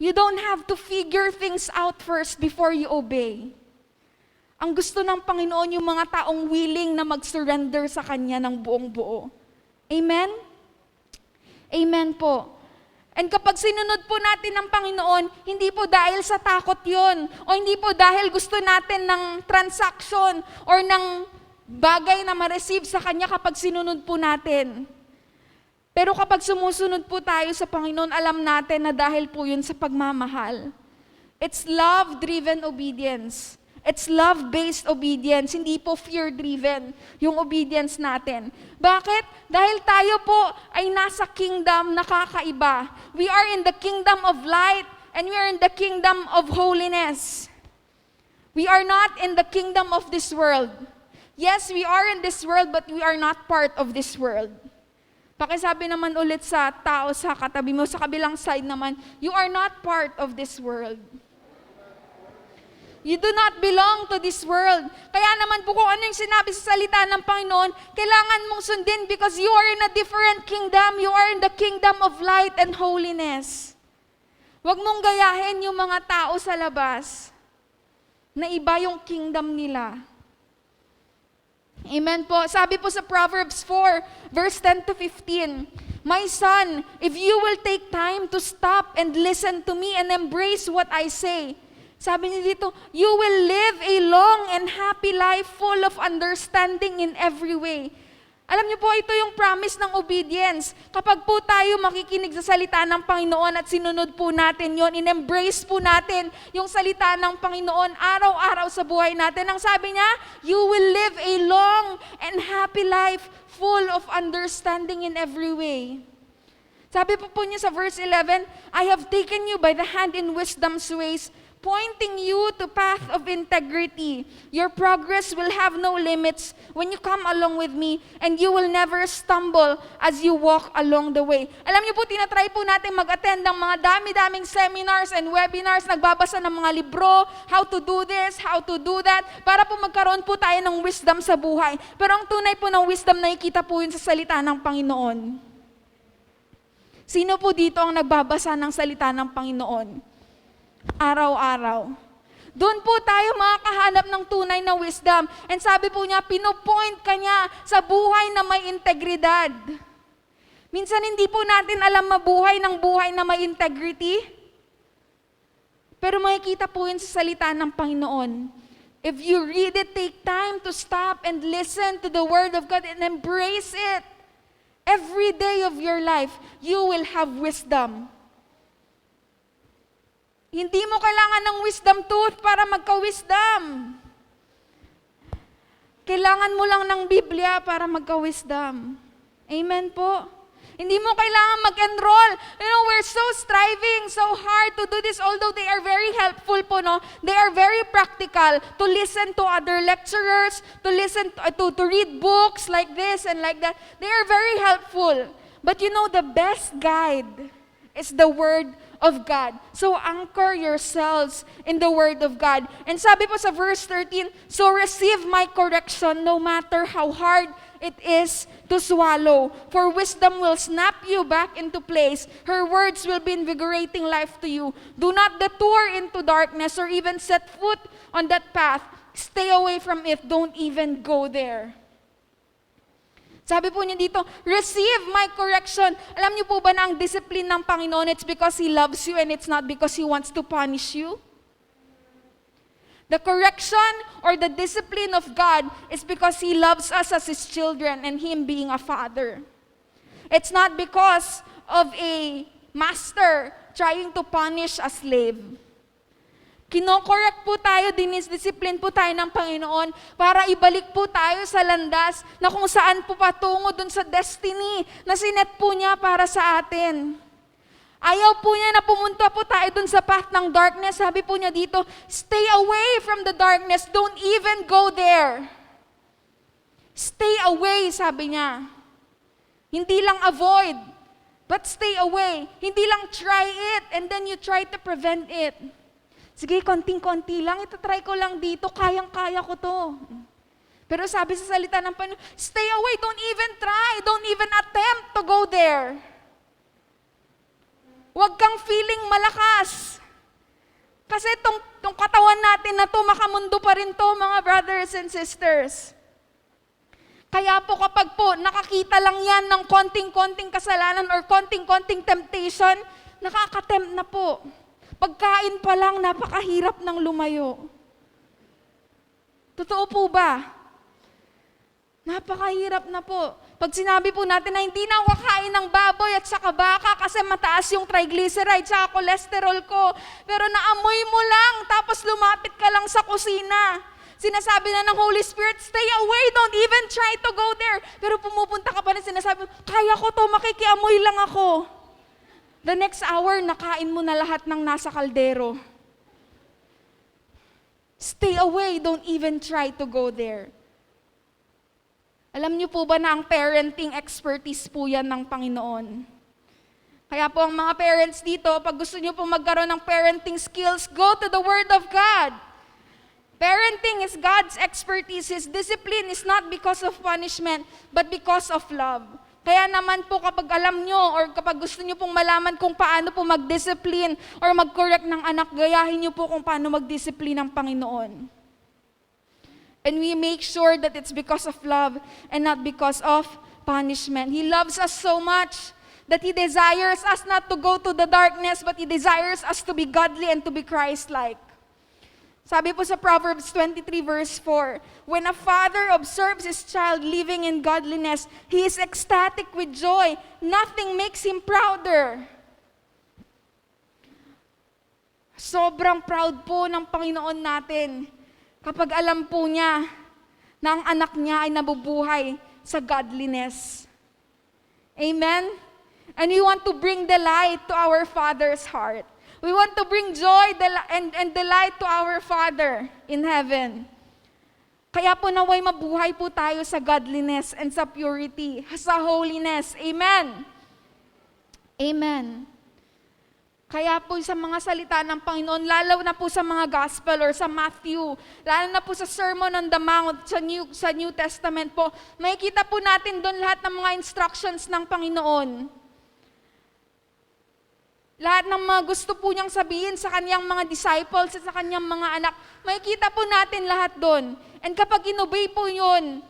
You don't have to figure things out first before you obey. Ang gusto ng Panginoon yung mga taong willing na mag-surrender sa Kanya ng buong buo. Amen? Amen po. And kapag sinunod po natin ng Panginoon, hindi po dahil sa takot yon, o hindi po dahil gusto natin ng transaction or ng bagay na ma-receive sa Kanya kapag sinunod po natin. Pero kapag sumusunod po tayo sa Panginoon, alam natin na dahil po yun sa pagmamahal. It's love-driven obedience. It's love-based obedience, hindi po fear-driven yung obedience natin. Bakit? Dahil tayo po ay nasa kingdom na kakaiba. We are in the kingdom of light and we are in the kingdom of holiness. We are not in the kingdom of this world. Yes, we are in this world, but we are not part of this world. Pakisabi naman ulit sa tao sa katabi mo, sa kabilang side naman, you are not part of this world. You do not belong to this world. Kaya naman po kung ano yung sinabi sa salita ng Panginoon, kailangan mong sundin because you are in a different kingdom. You are in the kingdom of light and holiness. Huwag mong gayahin yung mga tao sa labas na iba yung kingdom nila. Amen po. Sabi po sa Proverbs 4, verse 10 to 15, My son, if you will take time to stop and listen to me and embrace what I say, sabi niya dito, you will live a long and happy life full of understanding in every way. Alam niyo po, ito yung promise ng obedience. Kapag po tayo makikinig sa salita ng Panginoon at sinunod po natin yon, in-embrace po natin yung salita ng Panginoon araw-araw sa buhay natin. Ang sabi niya, you will live a long and happy life full of understanding in every way. Sabi po niya sa verse 11, I have taken you by the hand in wisdom's ways, pointing you to path of integrity. Your progress will have no limits when you come along with me, and you will never stumble as you walk along the way. Alam niyo po, tinatry po natin mag-attend ng mga dami-daming seminars and webinars, nagbabasa ng mga libro, how to do this, how to do that, para po magkaroon po tayo ng wisdom sa buhay. Pero ang tunay po ng wisdom, nakikita po yun sa salita ng Panginoon. Sino po dito ang nagbabasa ng salita ng Panginoon? Araw-araw. Doon po tayo makakahanap ng tunay na wisdom. And sabi po niya, pinopoint ka niya sa buhay na may integridad. Minsan hindi po natin alam mabuhay ng buhay na may integrity. Pero makikita po yun sa salita ng Panginoon. If you read it, take time to stop and listen to the Word of God and embrace it. Every day of your life, you will have wisdom. Hindi mo kailangan ng wisdom tooth para magka-wisdom. Kailangan mo lang ng Biblia para magka-wisdom. Amen po? Hindi mo kailangan mag-enroll. You know, we're so striving, so hard to do this, although they are very helpful po, no? They are very practical to listen to other lecturers, to listen to read books like this and like that. They are very helpful. But you know, the best guide is the Word of God. So anchor yourselves in the Word of God. And sabi po sa verse 13, so receive my correction no matter how hard it is to swallow. For wisdom will snap you back into place. Her words will be invigorating life to you. Do not detour into darkness or even set foot on that path. Stay away from it. Don't even go there. Sabi po niya dito, receive my correction. Alam niyo po ba na ang discipline ng Panginoon, it's because He loves you and it's not because He wants to punish you? The correction or the discipline of God is because He loves us as His children and Him being a father. It's not because of a master trying to punish a slave. Kino-correct po tayo, dinisdiscipline po tayo ng Panginoon para ibalik po tayo sa landas na kung saan po patungo dun sa destiny na sinet po niya para sa atin. Ayaw po niya na pumunta po tayo dun sa path ng darkness. Sabi po niya dito, stay away from the darkness. Don't even go there. Stay away, sabi niya. Hindi lang avoid, but stay away. Hindi lang try it and then you try to prevent it. Sige, konting-konti lang. Ito-try ko lang dito. Kayang-kaya ko to. Pero sabi sa salita ng Panginoon, stay away. Don't even try. Don't even attempt to go there. Huwag kang feeling malakas. Kasi itong katawan natin na to, makamundo pa rin to, mga brothers and sisters. Kaya po kapag po nakakita lang yan ng konting-konting kasalanan or konting-konting temptation, nakakatempt na po. Pagkain pa lang, napakahirap ng lumayo. Totoo po ba? Napakahirap na po. Pag sinabi po natin na hindi na ako kakain ng baboy at saka baka kasi mataas yung triglycerides at cholesterol ko, pero naamoy mo lang, tapos lumapit ka lang sa kusina. Sinasabi na ng Holy Spirit, stay away, don't even try to go there. Pero pumupunta ka pa rin, sinasabi, kaya ko to, makikiamoy lang ako. The next hour, nakain mo na lahat ng nasa kaldero. Stay away, don't even try to go there. Alam niyo po ba na ang parenting expertise po yan ng Panginoon? Kaya po ang mga parents dito, pag gusto niyo po magkaroon ng parenting skills, go to the Word of God. Parenting is God's expertise. His discipline is not because of punishment, but because of love. Kaya naman po kapag alam nyo or kapag gusto nyo pong malaman kung paano po mag-discipline or mag-correct ng anak, gayahin nyo po kung paano mag-discipline ng Panginoon. And we make sure that it's because of love and not because of punishment. He loves us so much that He desires us not to go to the darkness, but He desires us to be godly and to be Christ-like. Sabi po sa Proverbs 23 verse 4, when a father observes his child living in godliness, he is ecstatic with joy. Nothing makes him prouder. Sobrang proud po ng Panginoon natin kapag alam po niya na ang anak niya ay nabubuhay sa godliness. Amen? And we want to bring delight to our Father's heart. We want to bring joy and delight to our Father in heaven. Kaya po naway mabuhay po tayo sa godliness and sa purity, sa holiness. Amen? Amen. Kaya po sa mga salita ng Panginoon, lalo na po sa mga gospel or sa Matthew, lalo na po sa Sermon on the Mount, sa New Testament po, makikita po natin doon lahat ng mga instructions ng Panginoon. Lahat ng mga gusto po niyang sabihin sa kanyang mga disciples at sa kanyang mga anak, makikita po natin lahat doon. And kapag inobey po yun,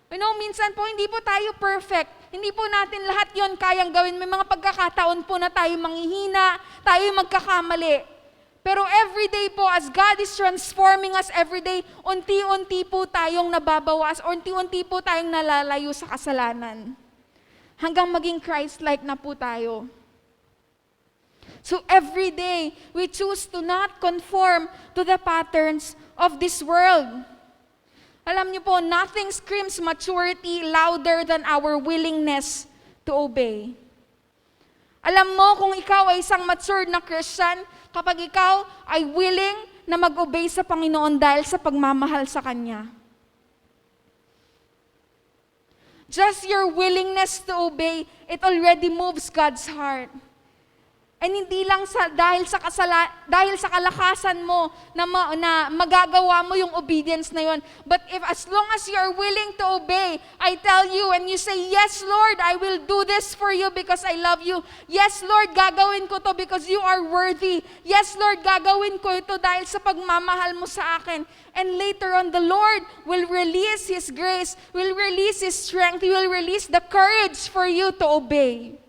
minsan po hindi po tayo perfect. Hindi po natin lahat yon kayang gawin. May mga pagkakataon po na tayo manghihina, tayo magkakamali. Pero everyday po, as God is transforming us everyday, unti-unti po tayong nababawas, unti-unti po tayong nalalayo sa kasalanan. Hanggang maging Christ-like na po tayo. So every day, we choose to not conform to the patterns of this world. Alam niyo po, nothing screams maturity louder than our willingness to obey. Alam mo kung ikaw ay isang matured na Christian, kapag ikaw ay willing na mag-obey sa Panginoon dahil sa pagmamahal sa Kanya. Just your willingness to obey, it already moves God's heart. And hindi lang dahil sa kalakasan mo na magagawa mo yung obedience na yon. But as long as you are willing to obey, I tell you, and you say, yes, Lord, I will do this for you because I love you. Yes, Lord, gagawin ko to because you are worthy. Yes, Lord, gagawin ko ito dahil sa pagmamahal mo sa akin. And later on, the Lord will release His grace, will release His strength, He will release the courage for you to obey.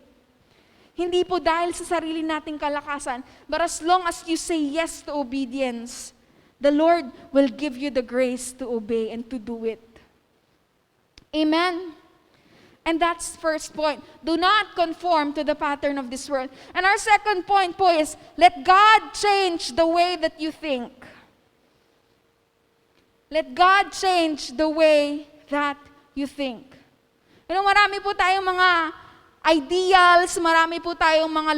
Hindi po dahil sa sarili nating kalakasan, but as long as you say yes to obedience, the Lord will give you the grace to obey and to do it. Amen? And that's first point. Do not conform to the pattern of this world. And our second point po is, let God change the way that you think. Let God change the way that you think. Marami po tayong mga ideals, marami po tayong mga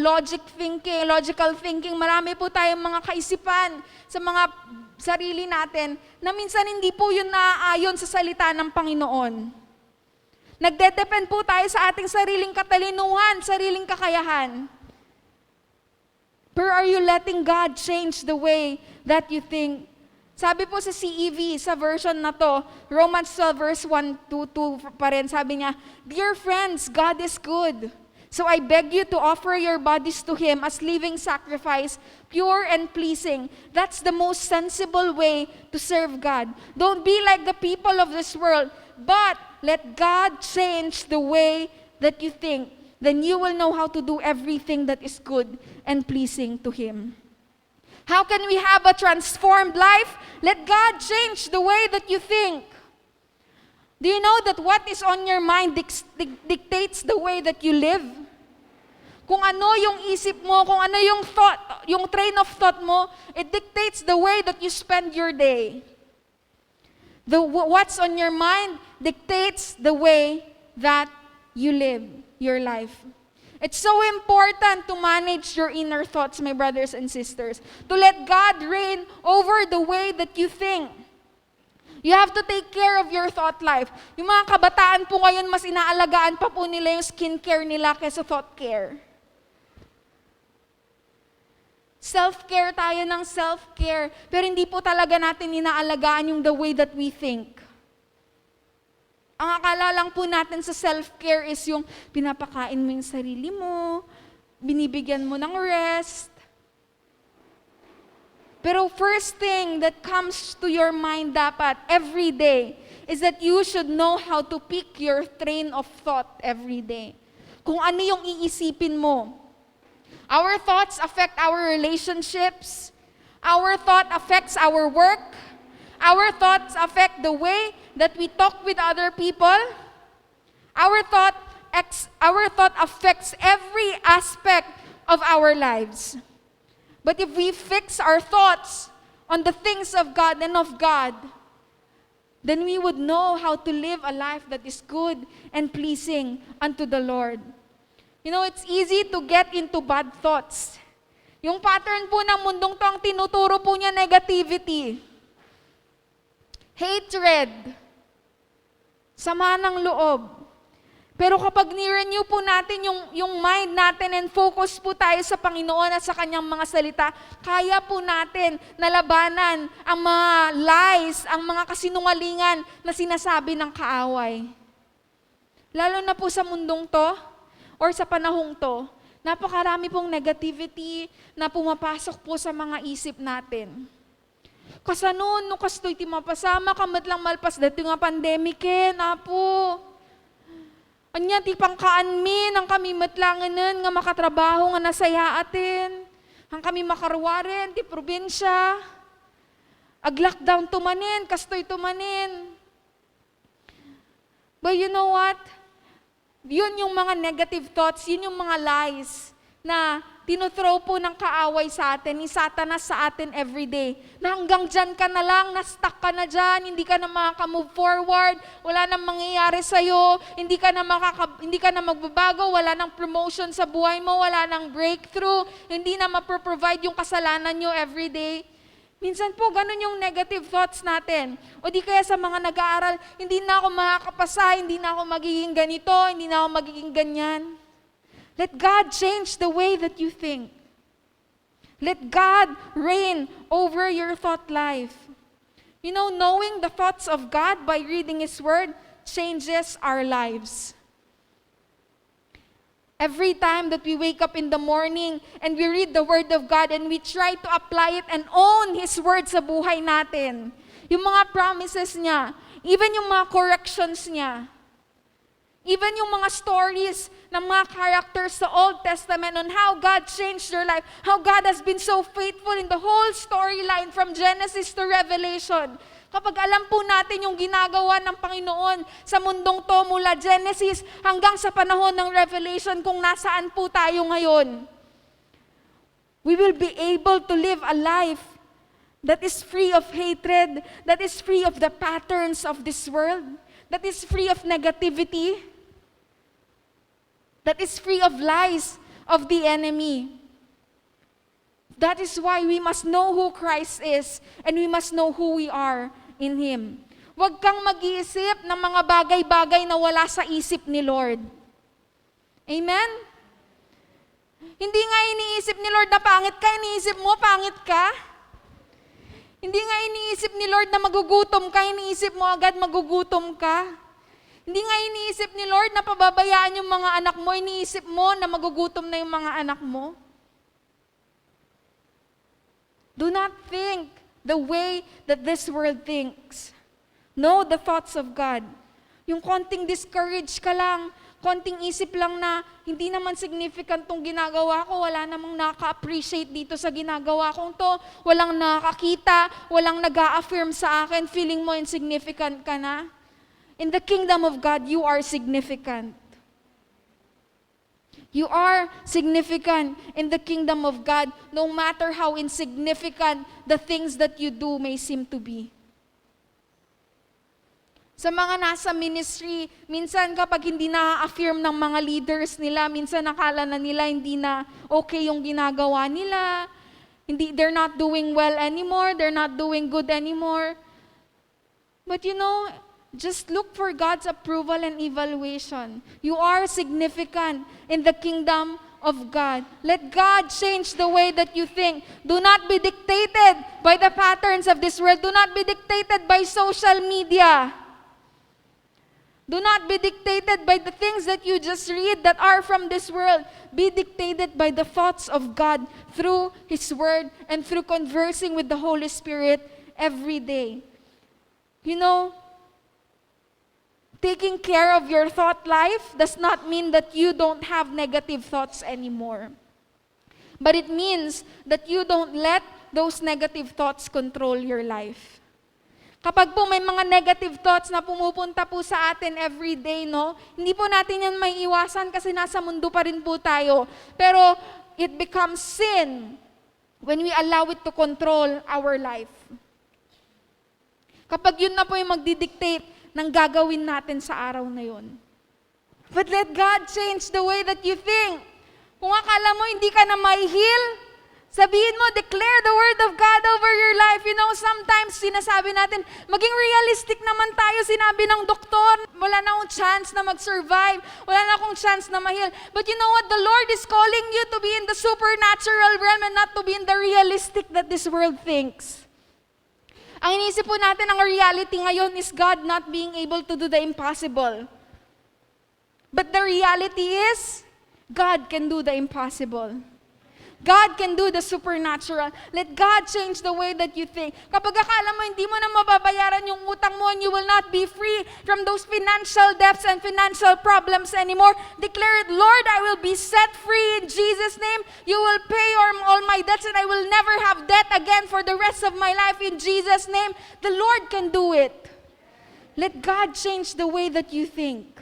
logical thinking, marami po tayong mga kaisipan sa mga sarili natin na minsan hindi po yun naaayon sa salita ng Panginoon. Nagdedepend po tayo sa ating sariling katalinuhan, sariling kakayahan. But are you letting God change the way that you think? Sabi po sa CEV, sa version na to, Romans 12 verse 1-2 pa rin, sabi niya, dear friends, God is good. So I beg you to offer your bodies to Him as living sacrifice, pure and pleasing. That's the most sensible way to serve God. Don't be like the people of this world, but let God change the way that you think. Then you will know how to do everything that is good and pleasing to Him. How can we have a transformed life? Let God change the way that you think. Do you know that what is on your mind dictates the way that you live? Kung ano yung isip mo, kung ano yung train of thought mo, it dictates the way that you spend your day. What's on your mind dictates the way that you live your life. It's so important to manage your inner thoughts, my brothers and sisters. To let God reign over the way that you think. You have to take care of your thought life. Yung mga kabataan po ngayon, mas inaalagaan pa po nila yung skincare nila kaysa thought care. Self-care tayo ng self-care, pero hindi po talaga natin inaalagaan yung the way that we think. Ang akala lang po natin sa self-care is yung pinapakain mo yung sarili mo, binibigyan mo ng rest. Pero first thing that comes to your mind dapat every day is that you should know how to pick your train of thought every day. Kung ano yung iisipin mo. Our thoughts affect our relationships, Our thought affects our work. Our thoughts affect the way that we talk with other people. Our thought affects every aspect of our lives. But if we fix our thoughts on the things of God and of God, then we would know how to live a life that is good and pleasing unto the Lord. You know, it's easy to get into bad thoughts. Yung pattern po ng mundong to, ang tinuturo po niya negativity. Hatred. Sama ng loob. Pero kapag ni-renew po natin yung mind natin and focus po tayo sa Panginoon at sa Kanyang mga salita, kaya po natin nalabanan ang mga lies, ang mga kasinungalingan na sinasabi ng kaaway. Lalo na po sa mundong to, or sa panahong to, napakarami pong negativity na pumapasok po sa mga isip natin. Kasanon, no kastoy ti mapasama, kamat lang malpas dati nga pandemic na po. Anya ti pangkaan mi, nang kami matlanganan nga makatrabaho nga nasaya atin. Ang kami makarwaren, ti probinsya. Ag-lockdown tumanin, kastoy tumanin. But you know what? Yun yung mga negative thoughts, yun yung mga lies na tinuthrow po ng kaaway sa atin, ni Satanas sa atin everyday. Na hanggang dyan ka na lang, na-stuck ka na dyan, hindi ka na makaka-move forward, wala nang mangyayari sa'yo, hindi ka na magbabago, wala nang promotion sa buhay mo, wala nang breakthrough, hindi na mapro-provide yung kasalanan nyo everyday. Minsan po, ganun yung negative thoughts natin. O di kaya sa mga nag-aaral, hindi na ako makakapasa, hindi na ako magiging ganito, hindi na ako magiging ganyan. Let God change the way that you think. Let God reign over your thought life. You know, knowing the thoughts of God by reading His Word changes our lives. Every time that we wake up in the morning and we read the Word of God and we try to apply it and own His Word sa buhay natin, yung mga promises niya, even yung mga corrections niya, even yung mga stories ng mga characters sa Old Testament on how God changed their life, how God has been so faithful in the whole storyline from Genesis to Revelation. Kapag alam po natin yung ginagawa ng Panginoon sa mundong to mula Genesis hanggang sa panahon ng Revelation kung nasaan po tayo ngayon, we will be able to live a life that is free of hatred, that is free of the patterns of this world, that is free of negativity, that is free of lies of the enemy. That is why we must know who Christ is and we must know who we are in Him. Huwag kang mag-iisip ng mga bagay-bagay na wala sa isip ni Lord. Amen? Hindi nga iniisip ni Lord na pangit ka, iniisip mo pangit ka. Hindi nga iniisip ni Lord na magugutom ka, iniisip mo agad magugutom ka. Hindi nga iniisip ni Lord na pababayaan yung mga anak mo, iniisip mo na magugutom na yung mga anak mo. Do not think the way that this world thinks. Know the thoughts of God. Yung konting discourage ka lang, konting isip lang na hindi naman significant tong ginagawa ko, wala namang nakaka-appreciate dito sa ginagawa kong to, walang nakakita, walang nag-a-affirm sa akin, feeling mo insignificant ka na. In the kingdom of God, you are significant. You are significant in the kingdom of God, no matter how insignificant the things that you do may seem to be. Sa mga nasa ministry, minsan kapag hindi na-affirm ng mga leaders nila, minsan nakala na nila hindi na okay yung ginagawa nila, they're not doing well anymore, they're not doing good anymore. But you know, just look for God's approval and evaluation. You are significant in the kingdom of God. Let God change the way that you think. Do not be dictated by the patterns of this world. Do not be dictated by social media. Do not be dictated by the things that you just read that are from this world. Be dictated by the thoughts of God through His Word and through conversing with the Holy Spirit every day. You know, taking care of your thought life does not mean that you don't have negative thoughts anymore. But it means that you don't let those negative thoughts control your life. Kapag po may mga negative thoughts na pumupunta po sa atin every day, no? Hindi po natin yan may iwasan kasi nasa mundo pa rin po tayo. Pero it becomes sin when we allow it to control our life. Kapag yun na po yung magdidictate ng gagawin natin sa araw na yun. But let God change the way that you think. Kung akala mo hindi ka na may heal, sabihin mo, declare the word of God over your life. You know, sometimes sinasabi natin, maging realistic naman tayo. Sinabi ng doktor, wala na akong chance na mag-survive. Wala na akong chance na ma-heal. But you know what? The Lord is calling you to be in the supernatural realm and not to be in the realistic that this world thinks. Ang inisip po natin, ang reality ngayon is God not being able to do the impossible. But the reality is, God can do the impossible. God can do the supernatural. Let God change the way that you think. Kapag akala mo hindi mo na mababayaran yung utang mo and you will not be free from those financial debts and financial problems anymore, declare it, Lord, I will be set free in Jesus' name. You will pay all my debts and I will never have debt again for the rest of my life in Jesus' name. The Lord can do it. Let God change the way that you think.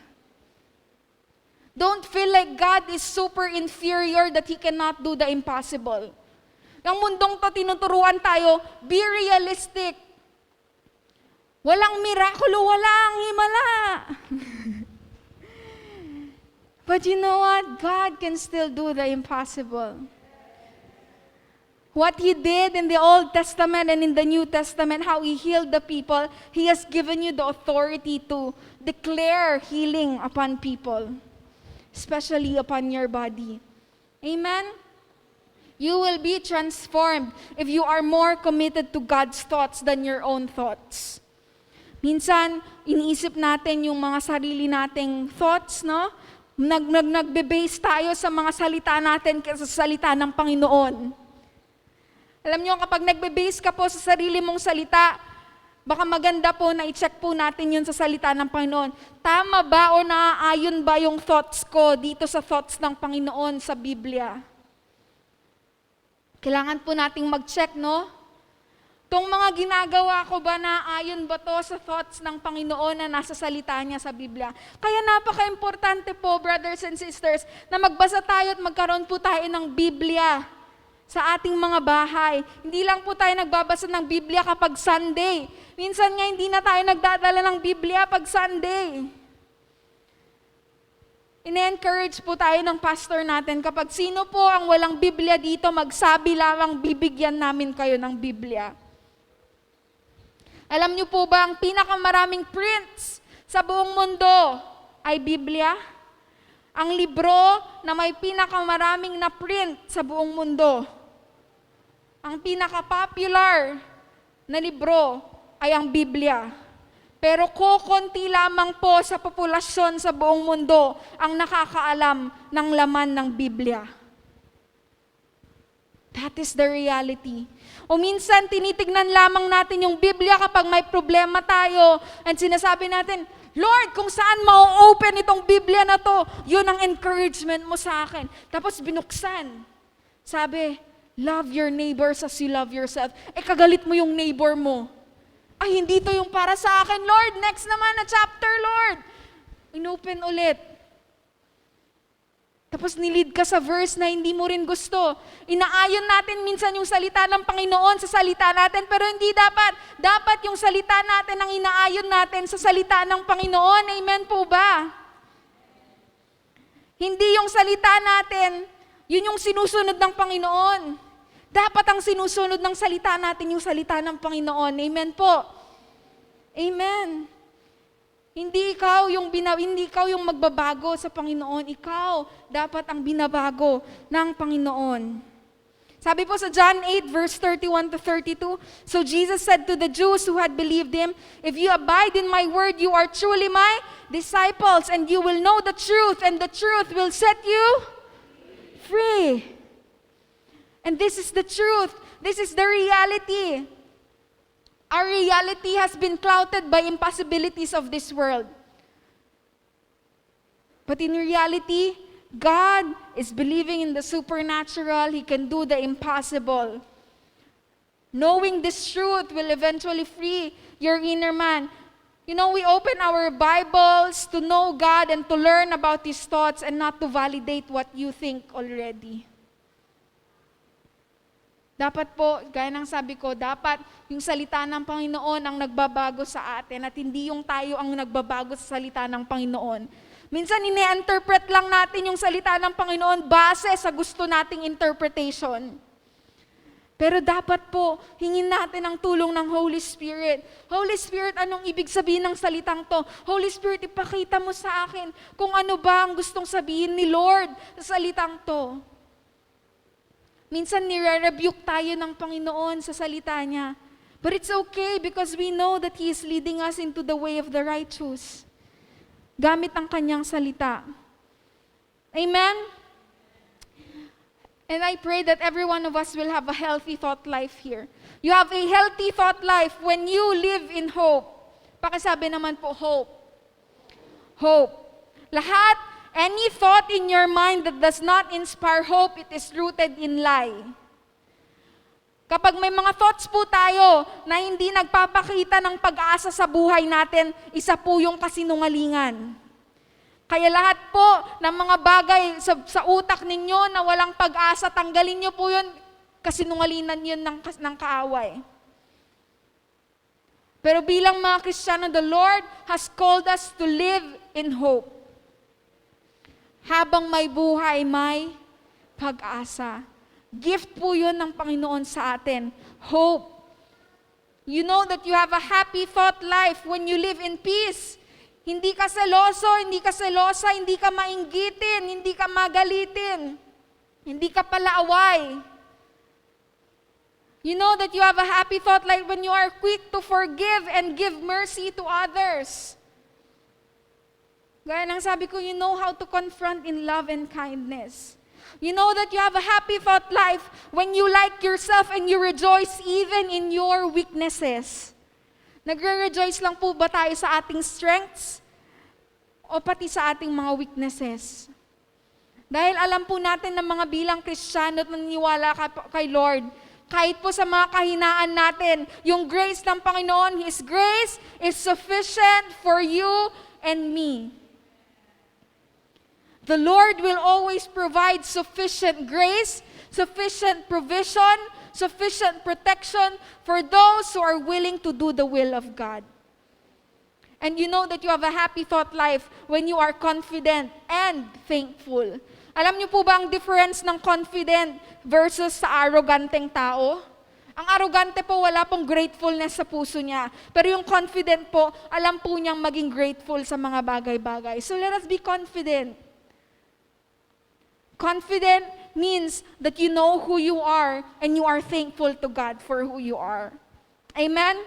Don't feel like God is super inferior that He cannot do the impossible. Yung mundong to, tinuturuan tayo, be realistic. Walang mirakulo, walang himala. But you know what? God can still do the impossible. What He did in the Old Testament and in the New Testament, how He healed the people, He has given you the authority to declare healing upon people. Especially upon your body. Amen? You will be transformed if you are more committed to God's thoughts than your own thoughts. Minsan, iniisip natin yung mga sarili nating thoughts, no? Nagbe-base tayo sa mga salita natin kaysa sa salita ng Panginoon. Alam niyo, kapag nagbe-base ka po sa sarili mong salita, baka maganda po na i-check po natin yun sa salita ng Panginoon. Tama ba o naaayon ba yung thoughts ko dito sa thoughts ng Panginoon sa Biblia? Kailangan po nating mag-check, no? Itong mga ginagawa ko ba, naaayon ba to sa thoughts ng Panginoon na nasa salita niya sa Biblia? Kaya napaka-importante po, brothers and sisters, na magbasa tayo at magkaroon po tayo ng Biblia sa ating mga bahay. Hindi lang po tayo nagbabasa ng Biblia kapag Sunday. Minsan nga hindi na tayo nagdadala ng Biblia pag Sunday. Ine-encourage po tayo ng pastor natin, kapag sino po ang walang Biblia dito, magsabi lamang, bibigyan namin kayo ng Biblia. Alam niyo po ba, ang pinakamaraming prints sa buong mundo ay Biblia? Ang libro na may pinakamaraming na print sa buong mundo. Ang pinaka-popular na libro ay ang Biblia. Pero kukunti lamang po sa populasyon sa buong mundo ang nakakaalam ng laman ng Biblia. That is the reality. O minsan, tinitignan lamang natin yung Biblia kapag may problema tayo and sinasabi natin, Lord, kung saan ma-open itong Biblia na to, yun ang encouragement mo sa akin. Tapos binuksan. Sabi, love your neighbors as you love yourself. Kagalit mo yung neighbor mo. Ay, hindi to yung para sa akin, Lord. Next naman na chapter, Lord. Inopen ulit. Tapos nilid ka sa verse na hindi mo rin gusto. Inaayon natin minsan yung salita ng Panginoon sa salita natin, pero hindi dapat. Dapat yung salita natin ang inaayon natin sa salita ng Panginoon. Amen po ba? Hindi yung salita natin, yun yung sinusunod ng Panginoon. Dapat ang sinusunod ng salita natin yung salita ng Panginoon. Amen po. Amen. Hindi ikaw yung magbabago sa Panginoon. Ikaw dapat ang binabago ng Panginoon. Sabi po sa John 8 verse 31 to 32, so Jesus said to the Jews who had believed Him, if you abide in my word, you are truly my disciples, and you will know the truth, and the truth will set you free. And this is the truth. This is the reality. Our reality has been clouded by impossibilities of this world. But in reality, God is believing in the supernatural. He can do the impossible. Knowing this truth will eventually free your inner man. You know, we open our Bibles to know God and to learn about His thoughts and not to validate what you think already. Dapat po, gaya ng sabi ko, dapat yung salita ng Panginoon ang nagbabago sa atin at hindi yung tayo ang nagbabago sa salita ng Panginoon. Minsan, ine-interpret lang natin yung salita ng Panginoon base sa gusto nating interpretation. Pero dapat po, hingin natin ang tulong ng Holy Spirit. Holy Spirit, anong ibig sabihin ng salitang to? Holy Spirit, ipakita mo sa akin kung ano ba ang gustong sabihin ni Lord sa salitang to. Minsan nire-rebuke tayo ng Panginoon sa salita niya. But it's okay because we know that He is leading us into the way of the righteous. Gamit ang kanyang salita. Amen? And I pray that every one of us will have a healthy thought life here. You have a healthy thought life when you live in hope. Pakisabi naman po, hope. Hope. Lahat, any thought in your mind that does not inspire hope, it is rooted in lie. Kapag may mga thoughts po tayo na hindi nagpapakita ng pag-asa sa buhay natin, isa po yung kasinungalingan. Kaya lahat po ng mga bagay sa utak ninyo na walang pag-asa, tanggalin nyo po yun, kasinungalingan yun ng kaaway. Pero bilang mga Kristiyano, the Lord has called us to live in hope. Habang may buhay, may pag-asa. Gift po yun ng Panginoon sa atin. Hope. You know that you have a happy thought life when you live in peace. Hindi ka seloso, hindi ka selosa, hindi ka mainggitin, hindi ka magalitin, hindi ka palaaway. You know that you have a happy thought life when you are quick to forgive and give mercy to others. Gaya ng sabi ko, you know how to confront in love and kindness. You know that you have a happy thought life when you like yourself and you rejoice even in your weaknesses. Nagre-rejoice lang po ba tayo sa ating strengths o pati sa ating mga weaknesses? Dahil alam po natin na mga bilang Kristiyano at naniniwala kay Lord, kahit po sa mga kahinaan natin, yung grace ng Panginoon, His grace is sufficient for you and me. The Lord will always provide sufficient grace, sufficient provision, sufficient protection for those who are willing to do the will of God. And you know that you have a happy thought life when you are confident and thankful. Alam niyo po ba ang difference ng confident versus sa arroganteng tao? Ang arrogante po, wala pong gratefulness sa puso niya. Pero yung confident po, alam po niyang maging grateful sa mga bagay-bagay. So let us be confident. Confident means that you know who you are and you are thankful to God for who you are. Amen?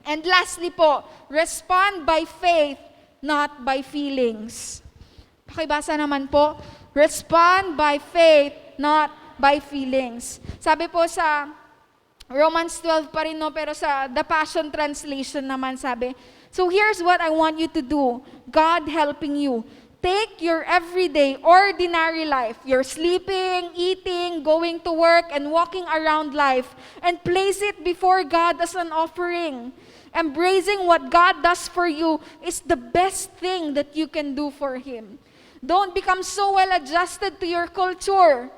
And lastly po, respond by faith, not by feelings. Pakibasa naman po, respond by faith, not by feelings. Sabi po sa Romans 12 pa rin, no, pero sa The Passion Translation naman sabi, so here's what I want you to do, God helping you. Take your everyday, ordinary life, your sleeping, eating, going to work, and walking around life, and place it before God as an offering. Embracing what God does for you is the best thing that you can do for Him. Don't become so well adjusted to your culture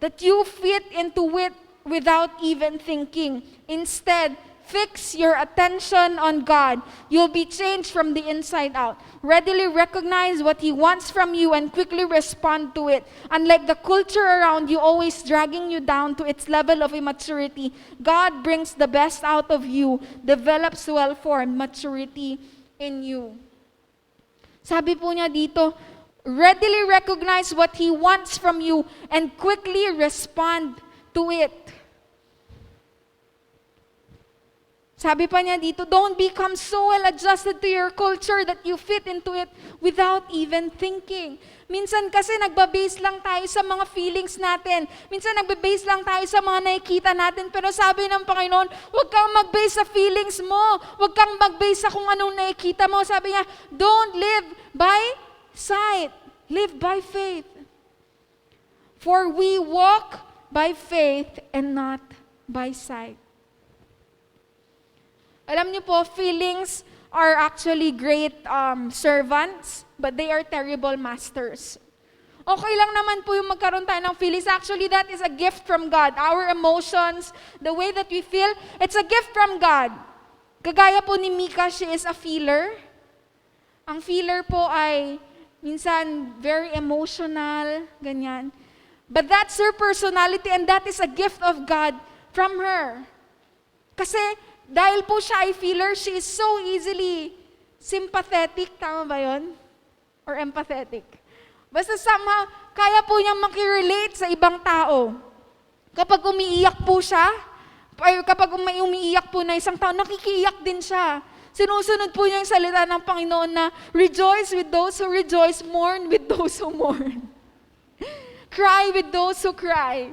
that you fit into it without even thinking. Instead, fix your attention on God. You'll be changed from the inside out. Readily recognize what He wants from you and quickly respond to it. Unlike the culture around you always dragging you down to its level of immaturity, God brings the best out of you, develops well-formed maturity in you. Sabi po niya dito, readily recognize what He wants from you and quickly respond to it. Sabi pa niya dito, don't become so well adjusted to your culture that you fit into it without even thinking. Minsan kasi nagba-base lang tayo sa mga feelings natin. Minsan nagba-base lang tayo sa mga nakikita natin. Pero sabi ng Panginoon, huwag kang mag-base sa feelings mo. Huwag kang mag-base sa kung anong nakikita mo. Sabi niya, don't live by sight. Live by faith. For we walk by faith and not by sight. Alam niyo po, feelings are actually great servants, but they are terrible masters. Okay lang naman po yung magkaroon tayo ng feelings. Actually, that is a gift from God. Our emotions, the way that we feel, it's a gift from God. Kagaya po ni Mika, she is a feeler. Ang feeler po ay minsan very emotional, ganyan. But that's her personality and that is a gift of God from her. Kasi dahil po siya ay feeler, she is so easily sympathetic. Tama ba yun? Or empathetic? Basta somehow, kaya po niyang makirelate sa ibang tao. Kapag umiiyak po siya, ay kapag may umiiyak po na isang tao, nakikiiyak din siya. Sinusunod po niya yung salita ng Panginoon na, rejoice with those who rejoice, mourn with those who mourn. Cry with those who cry.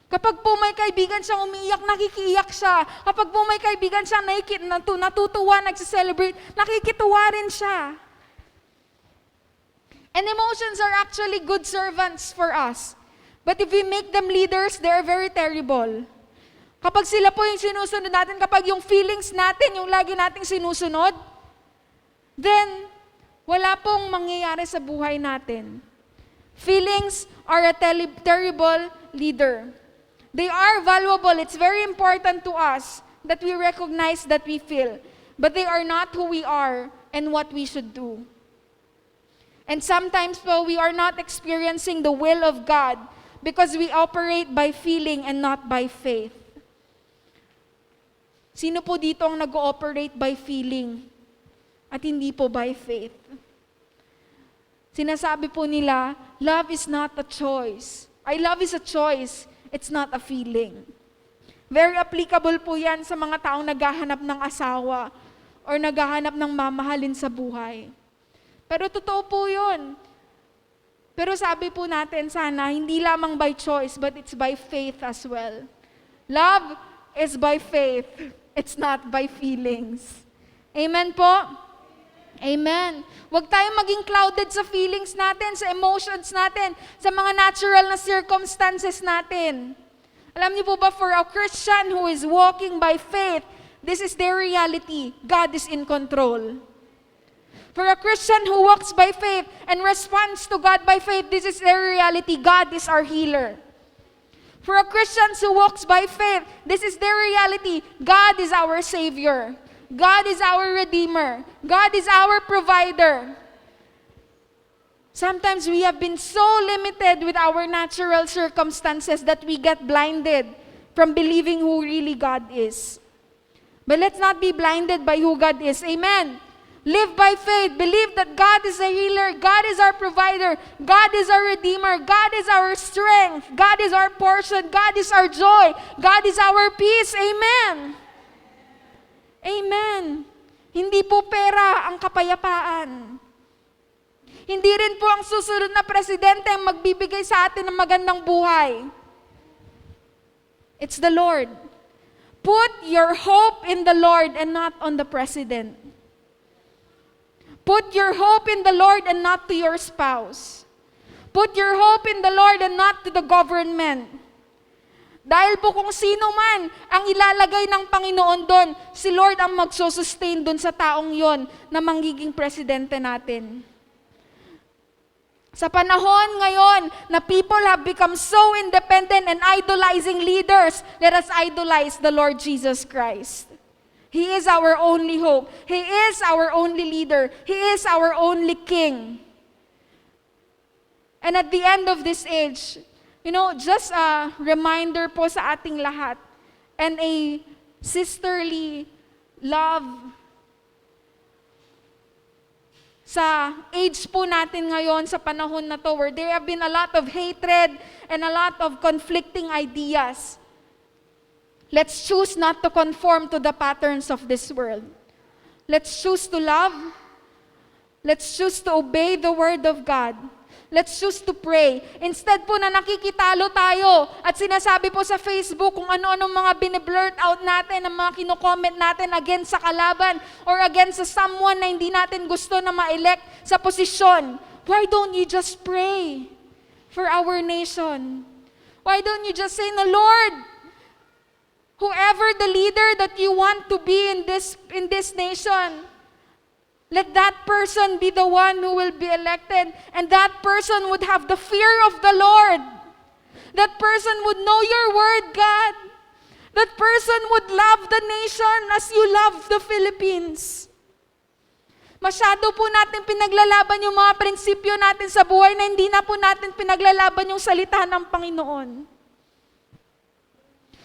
Kapag po may kaibigan siyang umiiyak, nakikiiyak siya. Kapag po may kaibigan siyang natutuwa, nagsiselebrate, nakikituwa rin siya. And emotions are actually good servants for us. But if we make them leaders, they are very terrible. Kapag sila po yung sinusunod natin, kapag yung feelings natin, yung lagi nating sinusunod, then wala pong mangyayari sa buhay natin. Feelings are a terrible leader. They are valuable. It's very important to us that we recognize that we feel. But they are not who we are and what we should do. And sometimes po, we are not experiencing the will of God because we operate by feeling and not by faith. Sino po dito ang nag-ooperate by feeling at hindi po by faith? Sinasabi po nila, love is not a choice. Love is a choice. It's not a feeling. Very applicable po yan sa mga taong naghahanap ng asawa or naghahanap ng mamahalin sa buhay. Pero totoo po yun. Pero sabi po natin sana, hindi lamang by choice, but it's by faith as well. Love is by faith. It's not by feelings. Amen po? Amen. Huwag tayong maging clouded sa feelings natin, sa emotions natin, sa mga natural na circumstances natin. Alam niyo po ba, for a Christian who is walking by faith, this is their reality. God is in control. For a Christian who walks by faith and responds to God by faith, this is their reality. God is our healer. For a Christian who walks by faith, this is their reality. God is our Savior. God is our Redeemer. God is our provider. Sometimes we have been so limited with our natural circumstances that we get blinded from believing who really God is. But let's not be blinded by who God is. Amen. Live by faith. Believe that God is a healer. God is our provider. God is our Redeemer. God is our strength. God is our portion. God is our joy. God is our peace. Amen. Amen. Hindi po pera ang kapayapaan. Hindi rin po ang susunod na presidente ang magbibigay sa atin ng magandang buhay. It's the Lord. Put your hope in the Lord and not on the president. Put your hope in the Lord and not to your spouse. Put your hope in the Lord and not to the government. Dahil po kung sino man ang ilalagay ng Panginoon doon, si Lord ang magsusustain doon sa taong yon na manggiging presidente natin. Sa panahon ngayon na people have become so independent and idolizing leaders, let us idolize the Lord Jesus Christ. He is our only hope. He is our only leader. He is our only king. And at the end of this age, just a reminder po sa ating lahat and a sisterly love sa age po natin ngayon, sa panahon na to, where there have been a lot of hatred and a lot of conflicting ideas. Let's choose not to conform to the patterns of this world. Let's choose to love. Let's choose to obey the word of God. Let's choose to pray. Instead po na nakikitalo tayo at sinasabi po sa Facebook kung ano-anong mga bine-blurt out natin, ang mga kino-comment natin against sa kalaban or against sa someone na hindi natin gusto na ma-elect sa posisyon. Why don't you just pray for our nation? Why don't you just say, "No, Lord, Whoever the leader that you want to be in this nation, let that person be the one who will be elected, and that person would have the fear of the Lord. That person would know your word, God. That person would love the nation as you love the Philippines. Masyado po natin pinaglalaban yung mga prinsipyo natin sa buhay na hindi na po natin pinaglalaban yung salita ng Panginoon.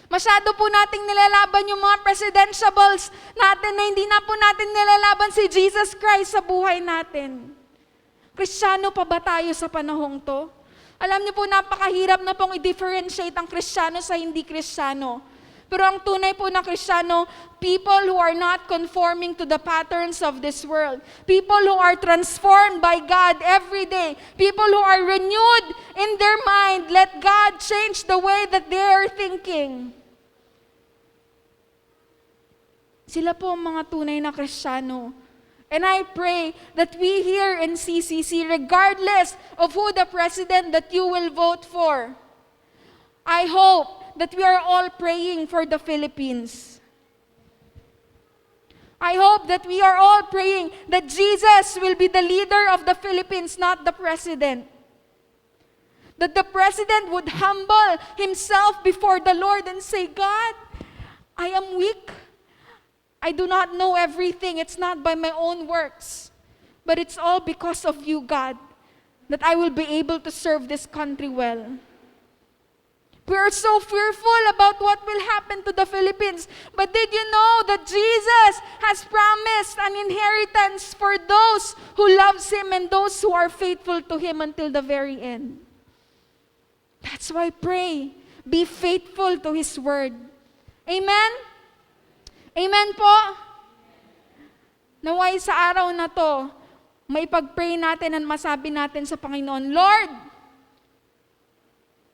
Masyado po nating nilalaban yung mga presidentiables natin na hindi na po natin nilalaban si Jesus Christ sa buhay natin. Kristiyano pa ba tayo sa panahong to? Alam niyo po, napakahirap na pong i-differentiate ang Kristiyano sa hindi Kristiyano. Pero ang tunay po na Kristiyano, people who are not conforming to the patterns of this world. People who are transformed by God every day. People who are renewed in their mind. Let God change the way that they are thinking. Sila po ang mga tunay na Kristiyano. And I pray that we here in CCC, regardless of who the president that you will vote for, I hope that we are all praying for the Philippines. I hope that we are all praying that Jesus will be the leader of the Philippines, not the president. That the president would humble himself before the Lord and say, God, I am weak. I do not know everything. It's not by my own works. But it's all because of you, God, that I will be able to serve this country well. We are so fearful about what will happen to the Philippines. But did you know that Jesus has promised an inheritance for those who loves Him and those who are faithful to Him until the very end? That's why pray. Be faithful to His word. Amen? Amen po? Naway sa araw na to, may pag-pray natin at masabi natin sa Panginoon, Lord,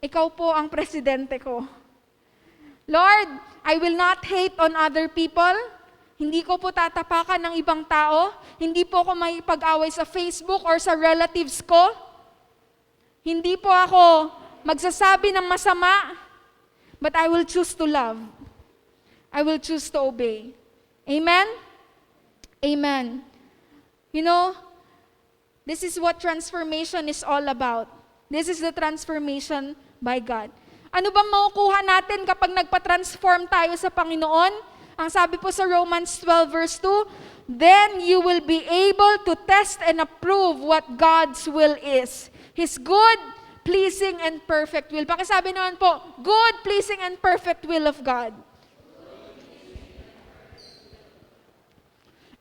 Ikaw po ang presidente ko. Lord, I will not hate on other people. Hindi ko po tatapakan ng ibang tao. Hindi po ako maipag-away sa Facebook or sa relatives ko. Hindi po ako magsasabi ng masama. But I will choose to love. I will choose to obey. Amen? Amen. You know, this is what transformation is all about. This is the transformation by God. Ano bang makukuha natin kapag nagpa-transform tayo sa Panginoon? Ang sabi po sa Romans 12 verse 2, then you will be able to test and approve what God's will is. His good, pleasing, and perfect will. Pakisabi naman po, good, pleasing, and perfect will of God.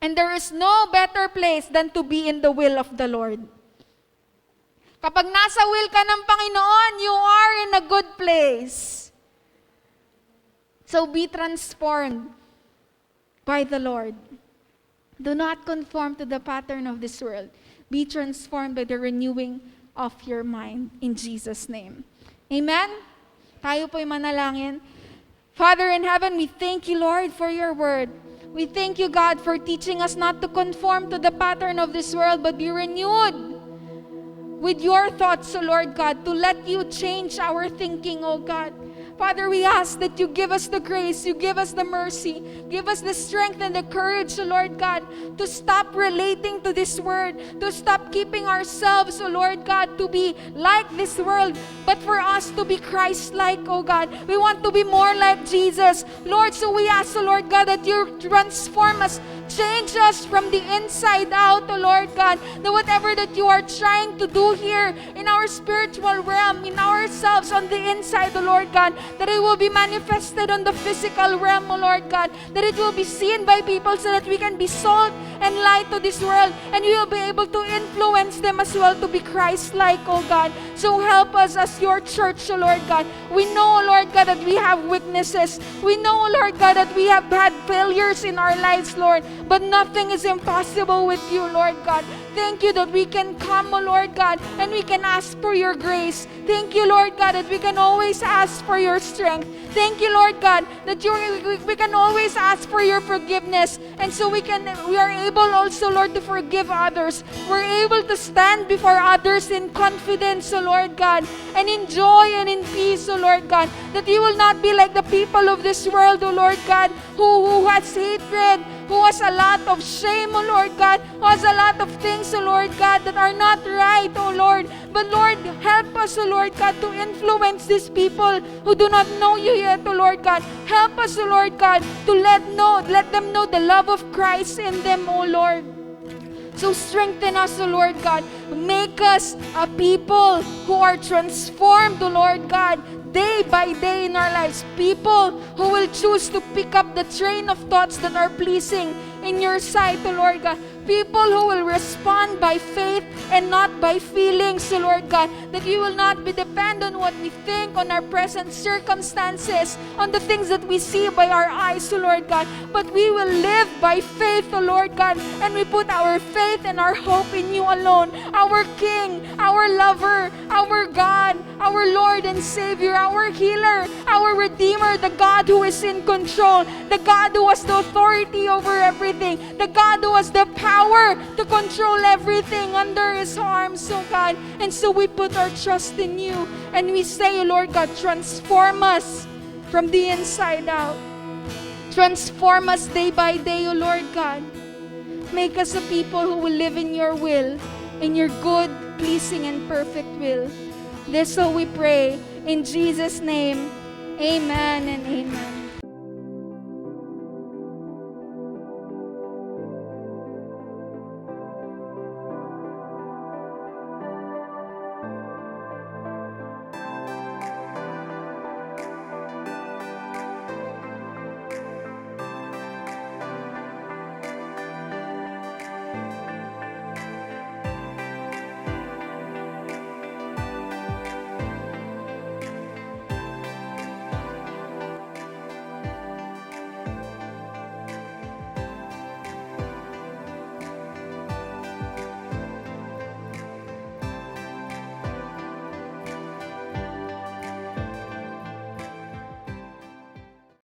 And there is no better place than to be in the will of the Lord. Kapag nasa will ka ng Panginoon, you are in a good place. So be transformed by the Lord. Do not conform to the pattern of this world. Be transformed by the renewing of your mind in Jesus' name. Amen? Tayo po'y manalangin. Father in heaven, we thank you, Lord, for your word. We thank you, God, for teaching us not to conform to the pattern of this world, but be renewed with your thoughts, O Lord God, to let you change our thinking, O God. Father, we ask that you give us the grace, you give us the mercy, give us the strength and the courage, O Lord God, to stop relating to this word, to stop keeping ourselves, O Lord God, to be like this world, but for us to be Christ-like, O God. We want to be more like Jesus. Lord, so we ask, O Lord God, that you transform us, change us from the inside out, O Lord God, that whatever that you are trying to do here in our spiritual realm, in ourselves on the inside, O Lord God, that it will be manifested on the physical realm, O Lord God, that it will be seen by people so that we can be salt and light to this world, and we will be able to influence them as well to be Christ-like, O God. So help us as your church, O Lord God. We know, O Lord God, that we have weaknesses. We know, O Lord God, that we have had failures in our lives, Lord, but nothing is impossible with you, Lord God. Thank you that we can come, O Lord God, and we can ask for your grace. Thank you, Lord God, that we can always ask for your strength. Thank you, Lord God, that we can always ask for your forgiveness. And so we are able also, Lord, to forgive others. We're able to stand before others in confidence, O Lord God, and in joy and in peace, O Lord God, that you will not be like the people of this world, O Lord God, who has hatred, who has a lot of shame, O Lord God, who has a lot of things, O Lord God, that are not right, O Lord. But Lord, help us, O Lord God, to influence these people who do not know you yet, O Lord God. Help us, O Lord God, to let them know the love of Christ in them, O Lord. So strengthen us, O Lord God. Make us a people who are transformed, O Lord God, day by day in our lives. People who will choose to pick up the train of thoughts that are pleasing in your sight, O Lord God. People who will respond by faith and not by feelings, O Lord God. That we will not be dependent on what we think, on our present circumstances, on the things that we see by our eyes, O Lord God. But we will live by faith, O Lord God. And we put our faith and our hope in you alone. Our King, our lover, our God, our Lord and Savior, our healer, our Redeemer, the God who is in control, the God who has the authority over everything, the God who has the power to control everything under His arms, oh God. And so we put our trust in you and we say, Lord God, transform us from the inside out. Transform us day by day, O Lord God. Make us a people who will live in your will, in your good, pleasing, and perfect will. This so we pray in Jesus' name. Amen and amen.